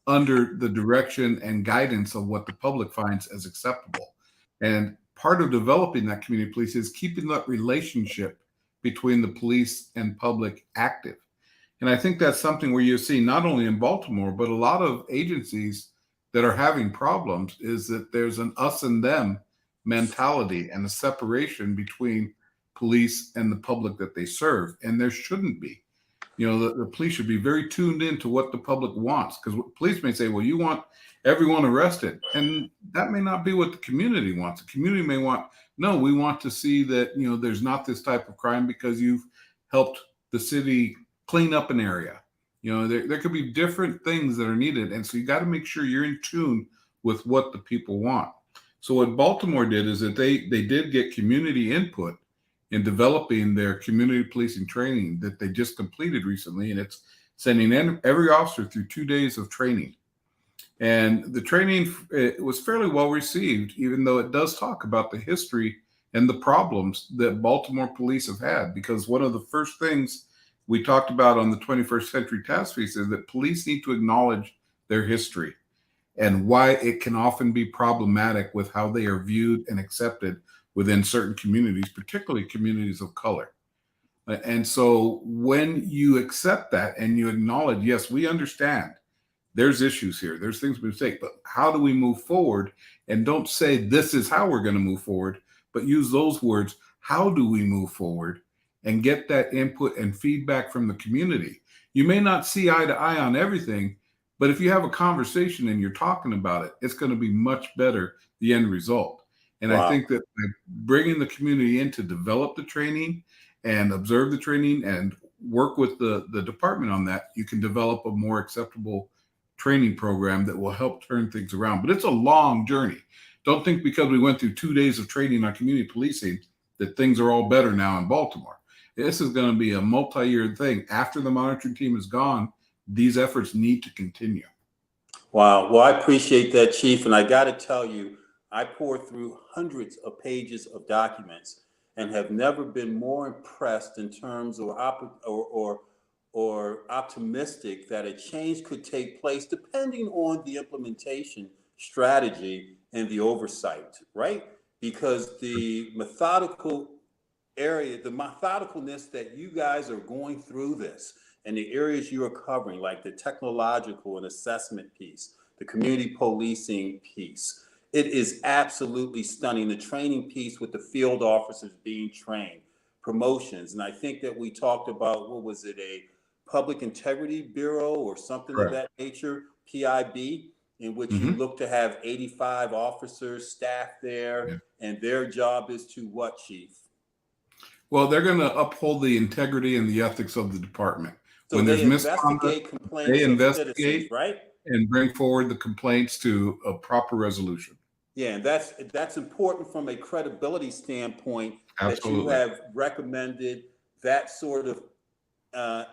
[SPEAKER 3] under the direction and guidance of what the public finds as acceptable. And part of developing that community police is keeping that relationship between the police and public active. And I think that's something where you see not only in Baltimore, but a lot of agencies that are having problems is that there's an us and them mentality and a separation between police and the public that they serve. And there shouldn't be. The police should be very tuned into what the public wants, because police may say, well, you want everyone arrested. And that may not be what the community wants. The community may want, no, we want to see that, there's not this type of crime because you've helped the city clean up an area. There could be different things that are needed. And so you got to make sure you're in tune with what the people want. So what Baltimore did is that they did get community input in developing their community policing training that they just completed recently. And it's sending every officer through 2 days of training. And the training, it was fairly well received, even though it does talk about the history and the problems that Baltimore police have had. Because one of the first things we talked about on the 21st Century Task Force is that police need to acknowledge their history and why it can often be problematic with how they are viewed and accepted within certain communities, particularly communities of color. And so when you accept that and you acknowledge, yes, we understand there's issues here, there's things we mistake, but how do we move forward? And don't say this is how we're going to move forward, but use those words, how do we move forward, and get that input and feedback from the community. You may not see eye to eye on everything, but if you have a conversation and you're talking about it, it's going to be much better, the end result. And
[SPEAKER 1] Wow.
[SPEAKER 3] I think that by bringing the community in to develop the training and observe the training and work with the department on that, you can develop a more acceptable training program that will help turn things around. But it's a long journey. Don't think because we went through 2 days of training on community policing that things are all better now in Baltimore. This is going to be a multi-year thing. After the monitoring team is gone, these efforts need to continue.
[SPEAKER 1] Wow. Well, I appreciate that, Chief. And I got to tell you, I poured through hundreds of pages of documents and have never been more impressed in terms of or optimistic that a change could take place depending on the implementation strategy and the oversight, right? Because the methodicalness that you guys are going through this and the areas you are covering, like the technological and assessment piece, the community policing piece, it is absolutely stunning. The training piece with the field officers being trained, promotions. And I think that we talked about, what was it, a Public Integrity Bureau or something of that nature, PIB, in which you look to have 85 officers, staff there, and their job is to what, Chief?
[SPEAKER 3] Well, they're going to uphold the integrity and the ethics of the department.
[SPEAKER 1] So
[SPEAKER 3] when
[SPEAKER 1] they
[SPEAKER 3] there's
[SPEAKER 1] investigate
[SPEAKER 3] misconduct,
[SPEAKER 1] complaints
[SPEAKER 3] they
[SPEAKER 1] of
[SPEAKER 3] investigate
[SPEAKER 1] citizens, right?
[SPEAKER 3] And bring forward the complaints to a proper resolution.
[SPEAKER 1] Yeah, and that's important from a credibility standpoint.
[SPEAKER 3] Absolutely.
[SPEAKER 1] That you have recommended that sort of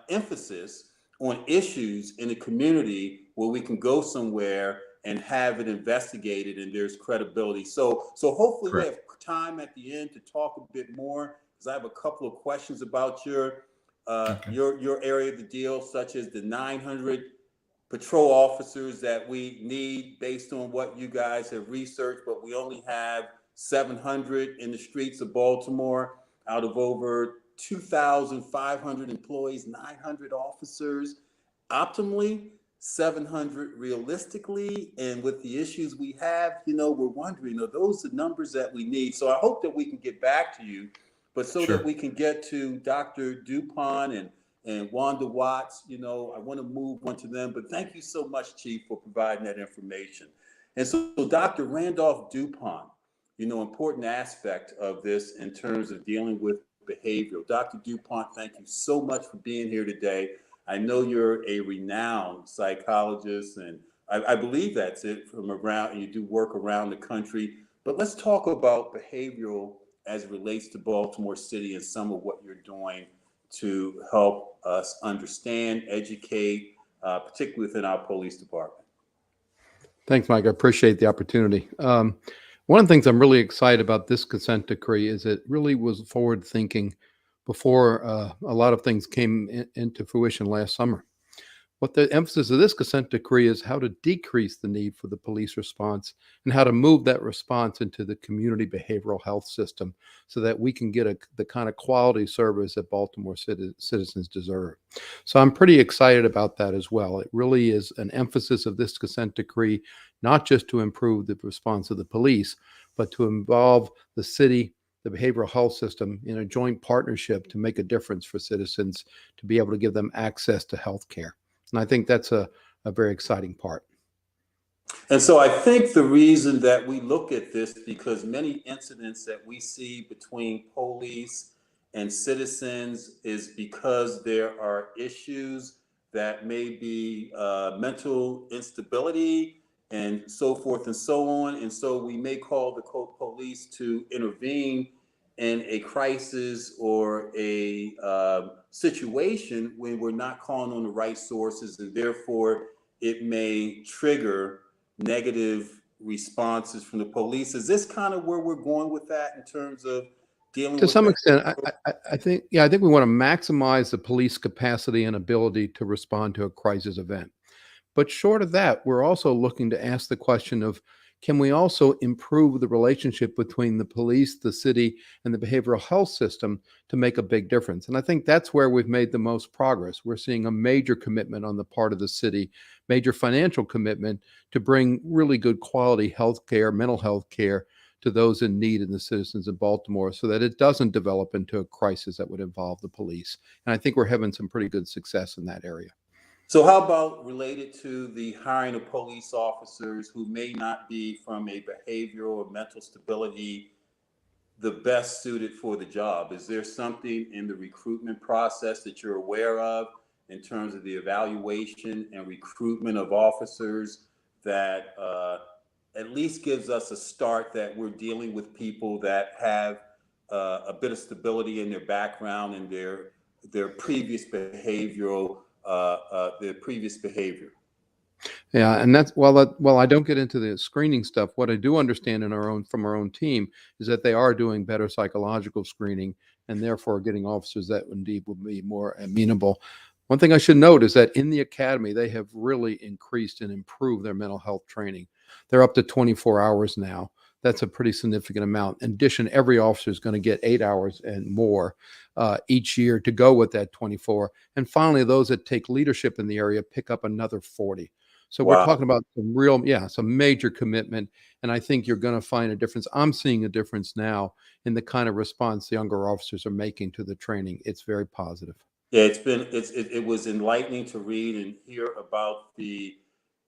[SPEAKER 1] emphasis on issues in the community where we can go somewhere and have it investigated and there's credibility. So hopefully we have time at the end to talk a bit more, because I have a couple of questions about your area of the deal, such as the 900 patrol officers that we need based on what you guys have researched, but we only have 700 in the streets of Baltimore out of over 2,500 employees, 900 officers. Optimally, 700 realistically, and with the issues we have, we're wondering, are those the numbers that we need? So I hope that we can get back to you, but that we can get to Dr. DuPont and Wanda Watts, I want to move on to them. But thank you so much, Chief, for providing that information. And so Dr. Randolph DuPont, important aspect of this in terms of dealing with behavioral. Dr. DuPont, thank you so much for being here today. I know you're a renowned psychologist, and I believe that's it from around, you do work around the country. But let's talk about behavioral as it relates to Baltimore City and some of what you're doing to help us understand, educate, particularly within our police department.
[SPEAKER 2] Thanks, Mike. I appreciate the opportunity. One of the things I'm really excited about this consent decree is it really was forward thinking before a lot of things came into fruition last summer. What the emphasis of this consent decree is how to decrease the need for the police response and how to move that response into the community behavioral health system so that we can get the kind of quality service that Baltimore citizens deserve. So I'm pretty excited about that as well. It really is an emphasis of this consent decree, not just to improve the response of the police, but to involve the city, the behavioral health system in a joint partnership to make a difference for citizens, to be able to give them access to health care. And I think that's a very exciting part.
[SPEAKER 1] And so I think the reason that we look at this, because many incidents that we see between police and citizens is because there are issues that may be mental instability and so forth and so on. And so we may call the police to intervene in a crisis or a situation when we're not calling on the right sources, and therefore it may trigger negative responses from the police. Is this kind of where we're going with that in terms of dealing
[SPEAKER 2] To
[SPEAKER 1] with
[SPEAKER 2] some
[SPEAKER 1] that?
[SPEAKER 2] extent, I think we want to maximize the police capacity and ability to respond to a crisis event. But short of that, we're also looking to ask the question of, can we also improve the relationship between the police, the city, and the behavioral health system to make a big difference? And I think that's where we've made the most progress. We're seeing a major commitment on the part of the city, major financial commitment to bring really good quality health care, mental health care to those in need and the citizens of Baltimore, so that it doesn't develop into a crisis that would involve the police. And I think we're having some pretty good success in that area.
[SPEAKER 1] So how about related to the hiring of police officers who may not be from a behavioral or mental stability the best suited for the job? Is there something in the recruitment process that you're aware of in terms of the evaluation and recruitment of officers that at least gives us a start that we're dealing with people that have a bit of stability in their background and their previous behavioral behavior?
[SPEAKER 2] Yeah, and that's while I don't get into the screening stuff, what I do understand from our own team is that they are doing better psychological screening and therefore getting officers that indeed will be more amenable. One thing I should note is that in the academy, they have really increased and improved their mental health training. They're up to 24 hours now. That's a pretty significant amount. In addition, every officer is going to get 8 hours and more each year to go with that 24. And finally, those that take leadership in the area pick up another 40. So
[SPEAKER 1] Wow.
[SPEAKER 2] we're talking about some major commitment. And I think you're going to find a difference. I'm seeing a difference now in the kind of response the younger officers are making to the training. It's very positive.
[SPEAKER 1] Yeah, it was enlightening to read and hear about the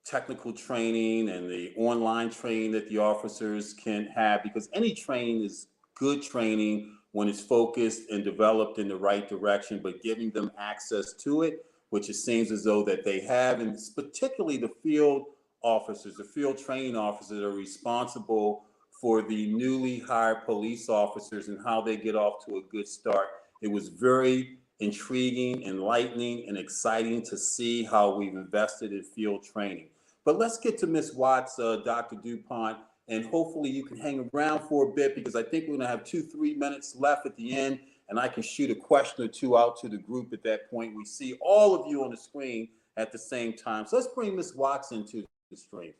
[SPEAKER 1] technical training and the online training that the officers can have, because any training is good training when it's focused and developed in the right direction, but giving them access to it, which it seems as though that they have, and particularly the field officers, the field training officers that are responsible for the newly hired police officers and how they get off to a good start. It was very intriguing, enlightening, and exciting to see how we've invested in field training. But let's get to Ms. Watts, Dr. DuPont, and hopefully you can hang around for a bit, because I think we're going to have 2-3 minutes left at the end, and I can shoot a question or two out to the group at that point. We see all of you on the screen at the same time. So let's bring Ms. Watts into the stream.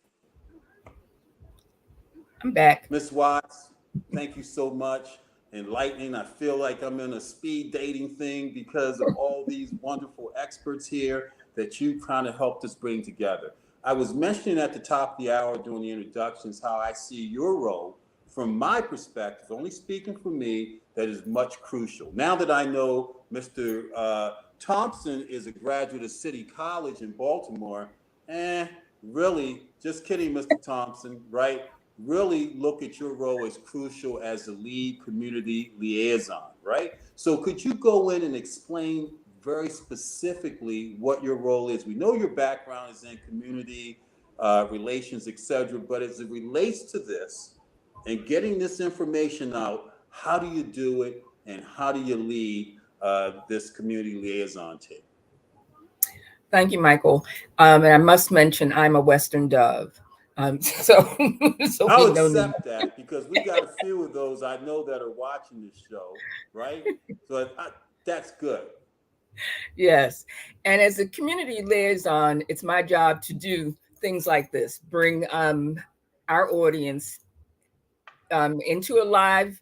[SPEAKER 5] I'm back.
[SPEAKER 1] Ms. Watts, thank you so much. Enlightening. I feel like I'm in a speed dating thing because of all these wonderful experts here that you kind of helped us bring together. I was mentioning at the top of the hour during the introductions how I see your role from my perspective, only speaking for me, that is much crucial. Now that I know Mr. Thompson is a graduate of City College in Baltimore, really, just kidding, Mr. Thompson, right? Really look at your role as crucial as the lead community liaison, right? So could you go in and explain very specifically what your role is? We know your background is in community relations, et cetera, but as it relates to this and getting this information out, how do you do it and how do you lead this community liaison team?
[SPEAKER 5] Thank you, Michael. And I must mention, I'm a Western Dove. So
[SPEAKER 1] I'll accept that, because we got a few of those I know that are watching this show, right? So that's good.
[SPEAKER 5] Yes. And as a community liaison, it's my job to do things like this, bring our audience into a live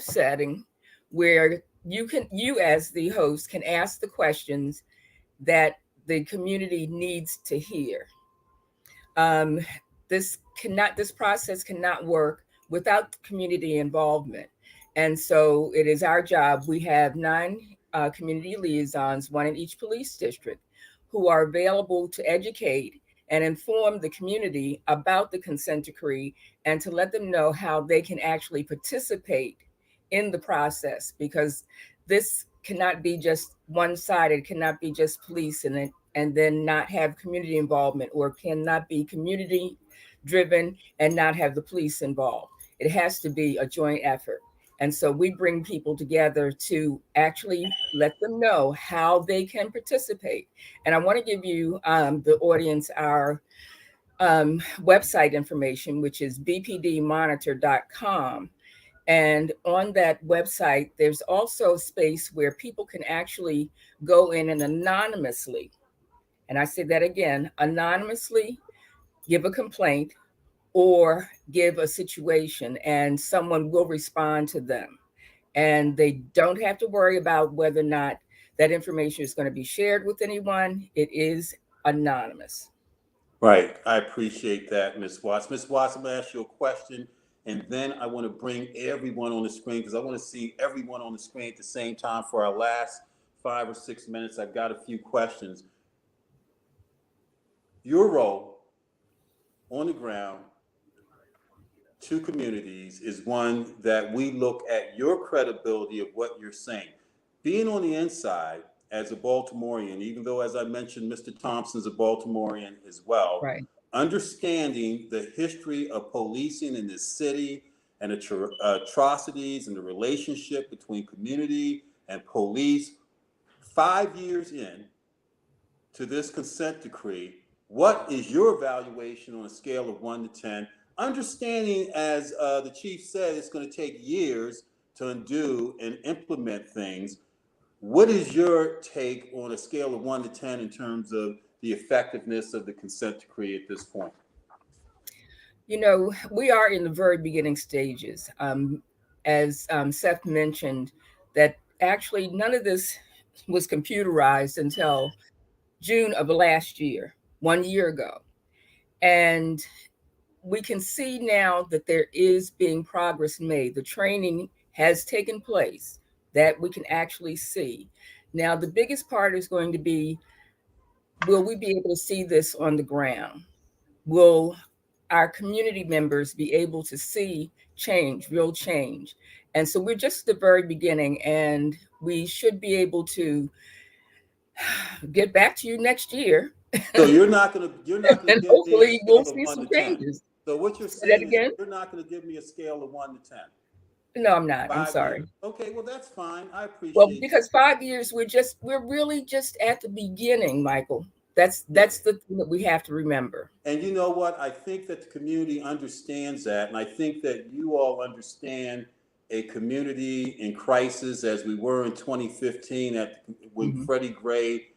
[SPEAKER 5] setting where you as the host can ask the questions that the community needs to hear. This process cannot work without community involvement. And so it is our job. We have 9 community liaisons, 1 in each police district, who are available to educate and inform the community about the consent decree and to let them know how they can actually participate in the process, because this cannot be just one-sided. It cannot be just police and then not have community involvement, or cannot be community driven and not have the police involved. It has to be a joint effort. And so we bring people together to actually let them know how they can participate. And I want to give you, the audience, our website information, which is bpdmonitor.com. And on that website, there's also a space where people can actually go in and anonymously, and I say that again, anonymously give a complaint or give a situation, and someone will respond to them. And they don't have to worry about whether or not that information is going to be shared with anyone. It is anonymous.
[SPEAKER 1] Right. I appreciate that, Ms. Watts. Ms. Watts, I'm going to ask you a question, and then I want to bring everyone on the screen because I want to see everyone on the screen at the same time for our last 5 or 6 minutes. I've got a few questions. Your role on the ground to communities is one that we look at your credibility of what you're saying. Being on the inside as a Baltimorean, even though, as I mentioned, Mr. Thompson's a Baltimorean as well,
[SPEAKER 5] Right.
[SPEAKER 1] Understanding the history of policing in this city and atrocities and the relationship between community and police, 5 years in to this consent decree, what is your evaluation on a scale of 1 to 10? Understanding, as the chief said, it's going to take years to undo and implement things. What is your take on a scale of 1 to 10 in terms of the effectiveness of the consent decree at this point?
[SPEAKER 5] You know, we are in the very beginning stages. As Seth mentioned, that actually none of this was computerized until June of last year, 1 year ago. And we can see now that there is being progress made. The training has taken place that we can actually see. Now, the biggest part is going to be, will we be able to see this on the ground? Will our community members be able to see change, real change? And so we're just at the very beginning, and we should be able to get back to you next year.
[SPEAKER 1] So you're not going to
[SPEAKER 5] and hopefully we'll see some changes.
[SPEAKER 1] So what you're saying is you're not going to give me a scale of 1 to 10.
[SPEAKER 5] No, I'm not. I'm sorry.
[SPEAKER 1] Years. Okay, well that's fine. I appreciate.
[SPEAKER 5] Well, because 5 years, we're really just at the beginning, Michael. That's the thing that we have to remember.
[SPEAKER 1] And you know what? I think that the community understands that, and I think that you all understand a community in crisis as we were in 2015 when Freddy Gray,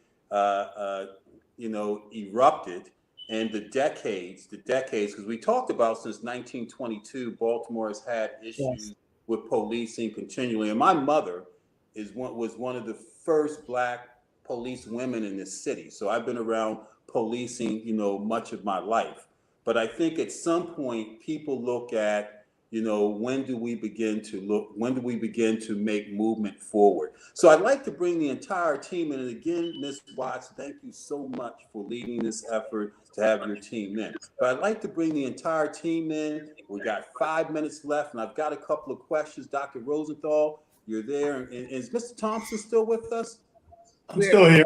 [SPEAKER 1] erupted, and the decades, because we talked about since 1922, Baltimore has had issues with policing continually. And my mother was one of the first Black police women in this city. So I've been around policing, much of my life. But I think at some point people look at, when do we begin to make movement forward? So I'd like to bring the entire team in. And again, Ms. Watts, thank you so much for leading this effort to have your team in. But I'd like to bring the entire team in. We got 5 minutes left, and I've got a couple of questions. Dr. Rosenthal, you're there. And is Mr. Thompson still with us?
[SPEAKER 6] I'm still here.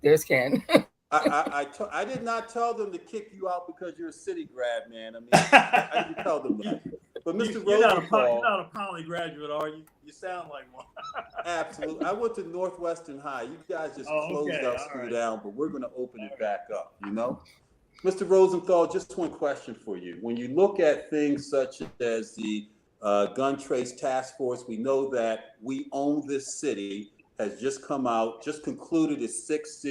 [SPEAKER 5] There's Ken.
[SPEAKER 1] I did not tell them to kick you out because you're a city grad, man. I mean, I didn't tell them that. But Mr.
[SPEAKER 6] You're
[SPEAKER 1] Rosenthal,
[SPEAKER 6] not a Poly graduate, are you? You sound like one.
[SPEAKER 1] Absolutely. I went to Northwestern High. You guys just closed our school down, but we're going to open it back up, Mr. Rosenthal, just one question for you. When you look at things such as the Gun Trace Task Force, we know that We Own This City has just concluded its 6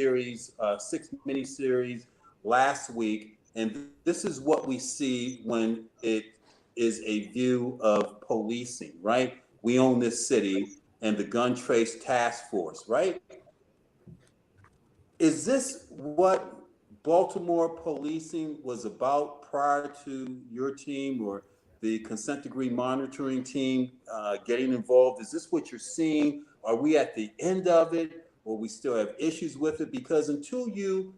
[SPEAKER 1] mini-series last week. And this is what we see when it is a view of policing, right? We Own This City and the Gun Trace Task Force, right? Is this what Baltimore policing was about prior to your team or the consent decree monitoring team getting involved? Is this what you're seeing? Are we at the end of it, or we still have issues with it? Because until you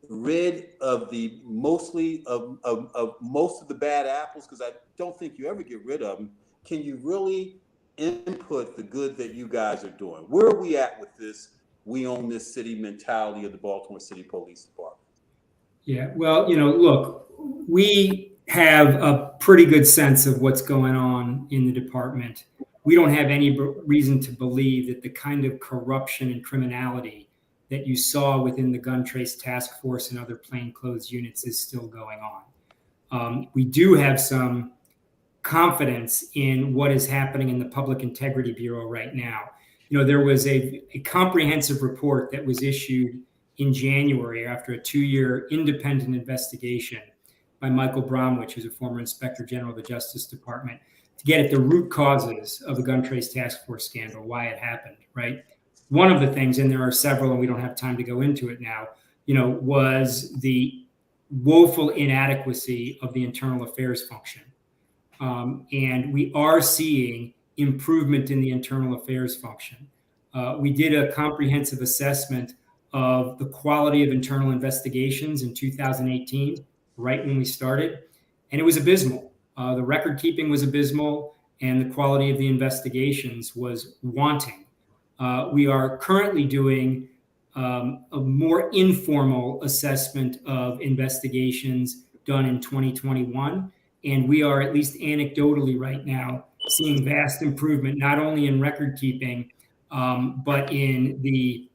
[SPEAKER 1] rid of most of the bad apples, because I don't think you ever get rid of them, can you really input the good that you guys are doing? Where are we at with this We Own This City mentality of the Baltimore City Police Department?
[SPEAKER 4] Yeah, well, look, we have a pretty good sense of what's going on in the department. We don't have any reason to believe that the kind of corruption and criminality that you saw within the gun trace task force and other plainclothes units is still going on. We do have some confidence in what is happening in the Public Integrity Bureau right now. There was a comprehensive report that was issued in January after a 2-year independent investigation by Michael Bromwich, who's a former Inspector General of the Justice Department, to get at the root causes of the gun trace task force scandal, why it happened, right? One of the things, and there are several, and we don't have time to go into it now, was the woeful inadequacy of the internal affairs function. And we are seeing improvement in the internal affairs function. We did a comprehensive assessment of the quality of internal investigations in 2018, right when we started, and it was abysmal. The record keeping was abysmal, and the quality of the investigations was wanting. We are currently doing a more informal assessment of investigations done in 2021. And we are, at least anecdotally right now, seeing vast improvement, not only in record keeping, but in the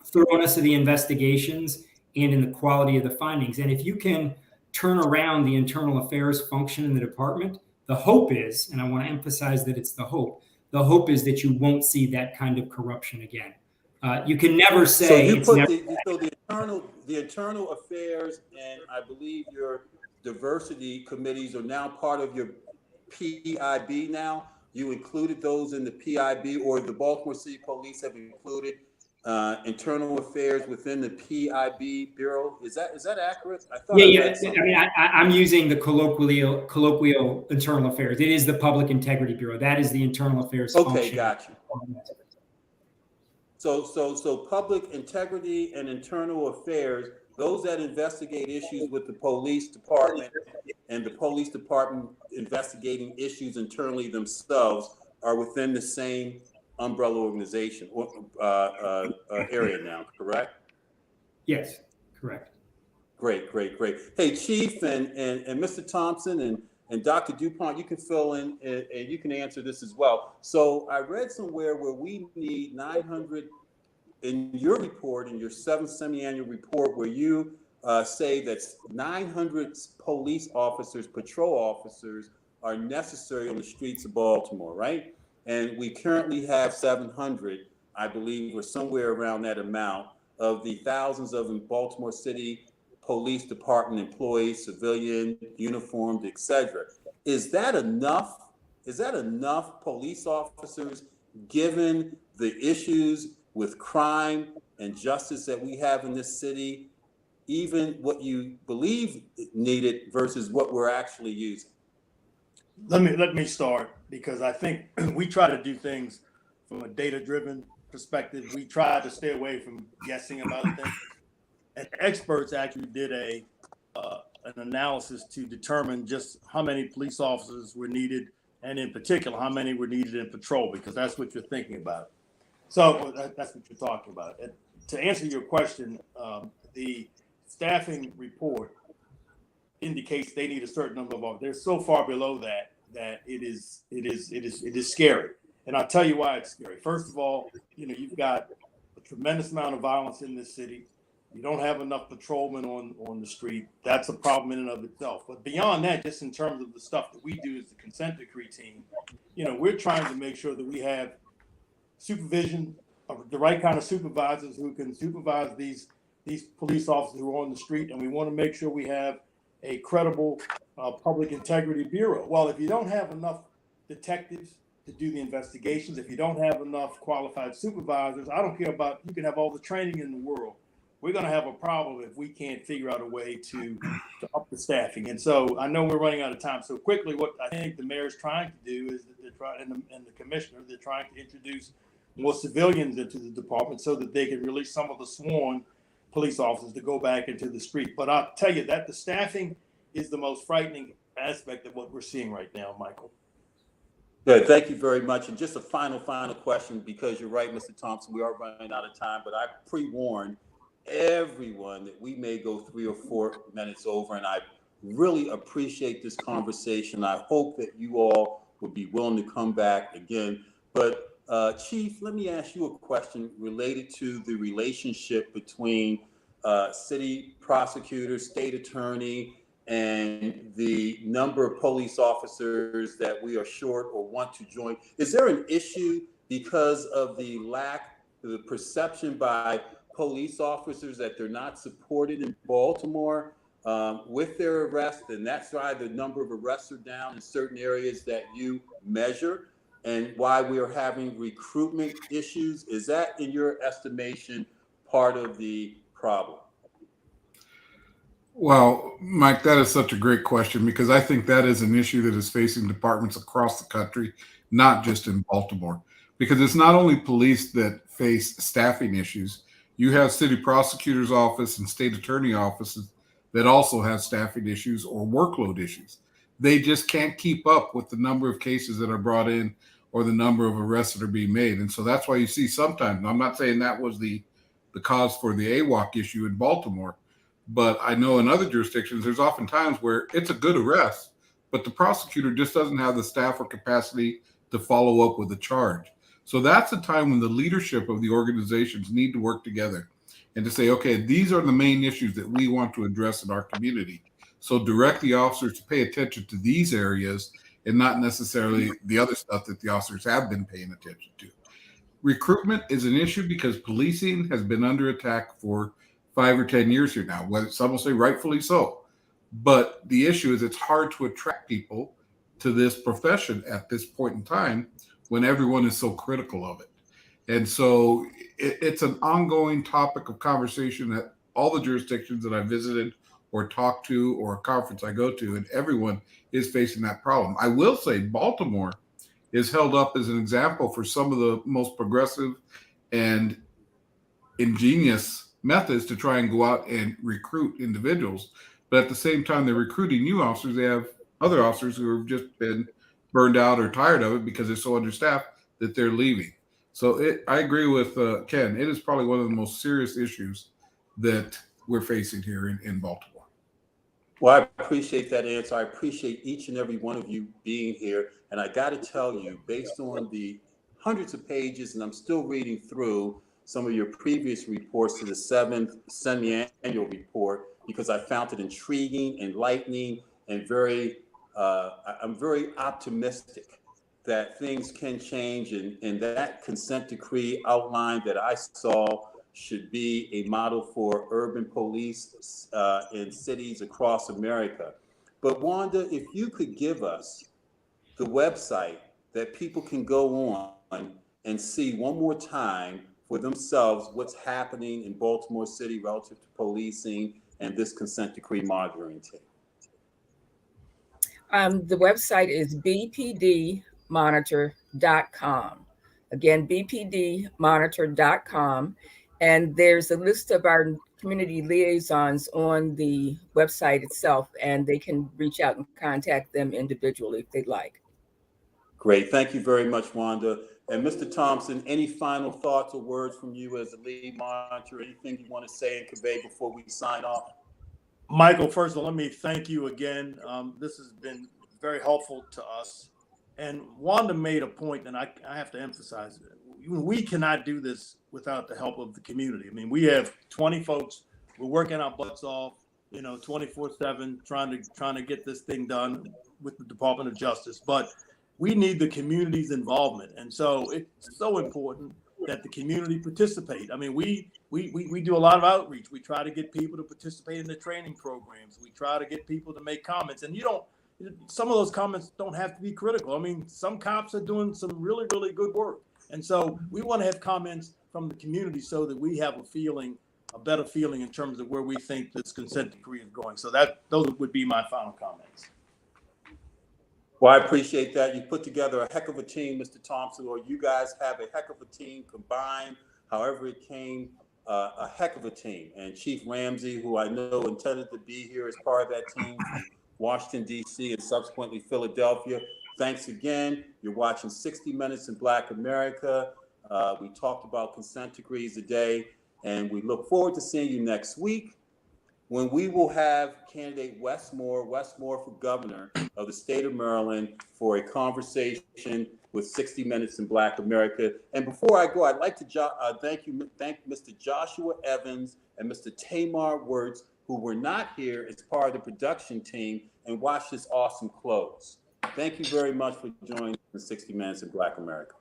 [SPEAKER 4] thoroughness of the investigations and in the quality of the findings. And if you can turn around the internal affairs function in the department, the hope is, and I want to emphasize that it's the hope is that you won't see that kind of corruption again. You can never say.
[SPEAKER 1] So you put the internal affairs, and I believe your diversity committees are now part of your PIB now. You included those in the PIB, or the Baltimore City Police have included internal affairs within the PIB bureau. Is that accurate? I thought.
[SPEAKER 4] Yeah. I mean, I'm using the colloquial internal affairs. It is the Public Integrity Bureau. That is the internal affairs function.
[SPEAKER 1] Okay, got you. So public integrity and internal affairs, those that investigate issues with the police department and the police department investigating issues internally themselves, are within the same umbrella organization or area now, correct?
[SPEAKER 4] Yes, correct.
[SPEAKER 1] Great. Hey, Chief and Mr. Thompson and Dr. DuPont, you can fill in and you can answer this as well. So I read somewhere where we need 900 in your report, in your 7th semi-annual report, where you say that 900 police officers, patrol officers, are necessary on the streets of Baltimore, right? And we currently have 700, I believe, or somewhere around that amount, of the thousands of Baltimore City Police Department employees, civilian, uniformed, etc. Is that enough? Is that enough police officers, given the issues with crime and justice that we have in this city, even what you believe needed versus what we're actually using?
[SPEAKER 6] Let me start, because I think we try to do things from a data-driven perspective. We try to stay away from guessing about things. And experts actually did an analysis to determine just how many police officers were needed, and in particular, how many were needed in patrol, because that's what you're thinking about. So that's what you're talking about. And to answer your question, the staffing report indicates they need a certain number of officers. They're so far below that it is scary. And I'll tell you why it's scary. First of all, you've got a tremendous amount of violence in this city. You don't have enough patrolmen on the street. That's a problem in and of itself. But beyond that, just in terms of the stuff that we do as the consent decree team, we're trying to make sure that we have supervision of the right kind of supervisors who can supervise these police officers who are on the street. And we want to make sure we have a credible public integrity bureau. Well, if you don't have enough detectives to do the investigations, if you don't have enough qualified supervisors, I don't care about, you can have all the training in the world. We're going to have a problem if we can't figure out a way to up the staffing. And so I know we're running out of time so quickly. What I think the mayor is trying to do is that they're trying, and the commissioner, they're trying to introduce more civilians into the department so that they can release some of the sworn police officers to go back into the street. But I'll tell you that the staffing is the most frightening aspect of what we're seeing right now, Michael.
[SPEAKER 1] Good. Thank you very much. And just a final question, because you're right, Mr. Thompson, we are running out of time, but I pre-warned everyone that we may go 3 or 4 minutes over, and I really appreciate this conversation. I hope that you all would be willing to come back again. But Chief, let me ask you a question related to the relationship between city prosecutor, state attorney, and the number of police officers that we are short or want to join. Is there an issue because of the perception by police officers that they're not supported in Baltimore with their arrests, and that's why the number of arrests are down in certain areas that you measure, and why we are having recruitment issues? Is that, in your estimation, part of the problem?
[SPEAKER 3] Well, Mike, that is such a great question, because I think that is an issue that is facing departments across the country, not just in Baltimore. Because it's not only police that face staffing issues. You have city prosecutor's office and state attorney offices that also have staffing issues or workload issues. They just can't keep up with the number of cases that are brought in or the number of arrests that are being made. And so that's why you see sometimes, I'm not saying that was the cause for the AWOC issue in Baltimore, but I know in other jurisdictions, there's often times where it's a good arrest, but the prosecutor just doesn't have the staff or capacity to follow up with a charge. So that's a time when the leadership of the organizations need to work together and to say, okay, these are the main issues that we want to address in our community. So direct the officers to pay attention to these areas and not necessarily the other stuff that the officers have been paying attention to. Recruitment is an issue because policing has been under attack for 5 or 10 years here now, whether some will say rightfully so. But the issue is it's hard to attract people to this profession at this point in time when everyone is so critical of it. And so it's an ongoing topic of conversation at all the jurisdictions that I visited or talked to or a conference I go to, and everyone is facing that problem. I will say Baltimore is held up as an example for some of the most progressive and ingenious methods to try and go out and recruit individuals. But at the same time, they're recruiting new officers. They have other officers who have just been burned out or tired of it because they're so understaffed that they're leaving. So I agree with Ken. It is probably one of the most serious issues that we're facing here in Baltimore.
[SPEAKER 1] Well, I appreciate that answer. I appreciate each and every one of you being here. And I got to tell you, based on the hundreds of pages, and I'm still reading through some of your previous reports to the 7th semi-annual report, because I found it intriguing, enlightening, and I'm very optimistic that things can change, and that consent decree outline that I saw should be a model for urban police in cities across America. But Wanda, if you could give us the website that people can go on and see one more time for themselves what's happening in Baltimore City relative to policing and this consent decree monitoring team.
[SPEAKER 5] The website is bpdmonitor.com. Again, bpdmonitor.com. And there's a list of our community liaisons on the website itself, and they can reach out and contact them individually if they'd like.
[SPEAKER 1] Great. Thank you very much, Wanda. And Mr. Thompson, any final thoughts or words from you as the lead monitor? Anything you want to say and convey before we sign off?
[SPEAKER 6] Michael, first of all, let me thank you again. This has been very helpful to us. And Wanda made a point, and I have to emphasize it. We cannot do this without the help of the community. I mean, we have 20 folks. We're working our butts off, 24/7, trying to get this thing done with the Department of Justice. But we need the community's involvement, and so it's so important that the community participate. I mean, we do a lot of outreach. We try to get people to participate in the training programs. We try to get people to make comments, and some of those comments don't have to be critical. I mean, some cops are doing some really, really good work. And so we want to have comments from the community so that we have a better feeling in terms of where we think this consent decree is going. So those would be my final comments.
[SPEAKER 1] Well, I appreciate that. You put together a heck of a team, Mr. Thompson, or you guys have a heck of a team combined. However it came, a heck of a team. And Chief Ramsey, who I know intended to be here as part of that team, Washington, D.C., and subsequently Philadelphia. Thanks again. You're watching 60 Minutes in Black America. We talked about consent decrees today, and we look forward to seeing you next week when we will have candidate Wes Moore for governor of the state of Maryland, for a conversation with 60 Minutes in Black America. And before I go, I'd like to thank Mr. Joshua Evans and Mr. Tamar Wirtz, who were not here as part of the production team and watched this awesome close. Thank you very much for joining the 60 Minutes in Black America.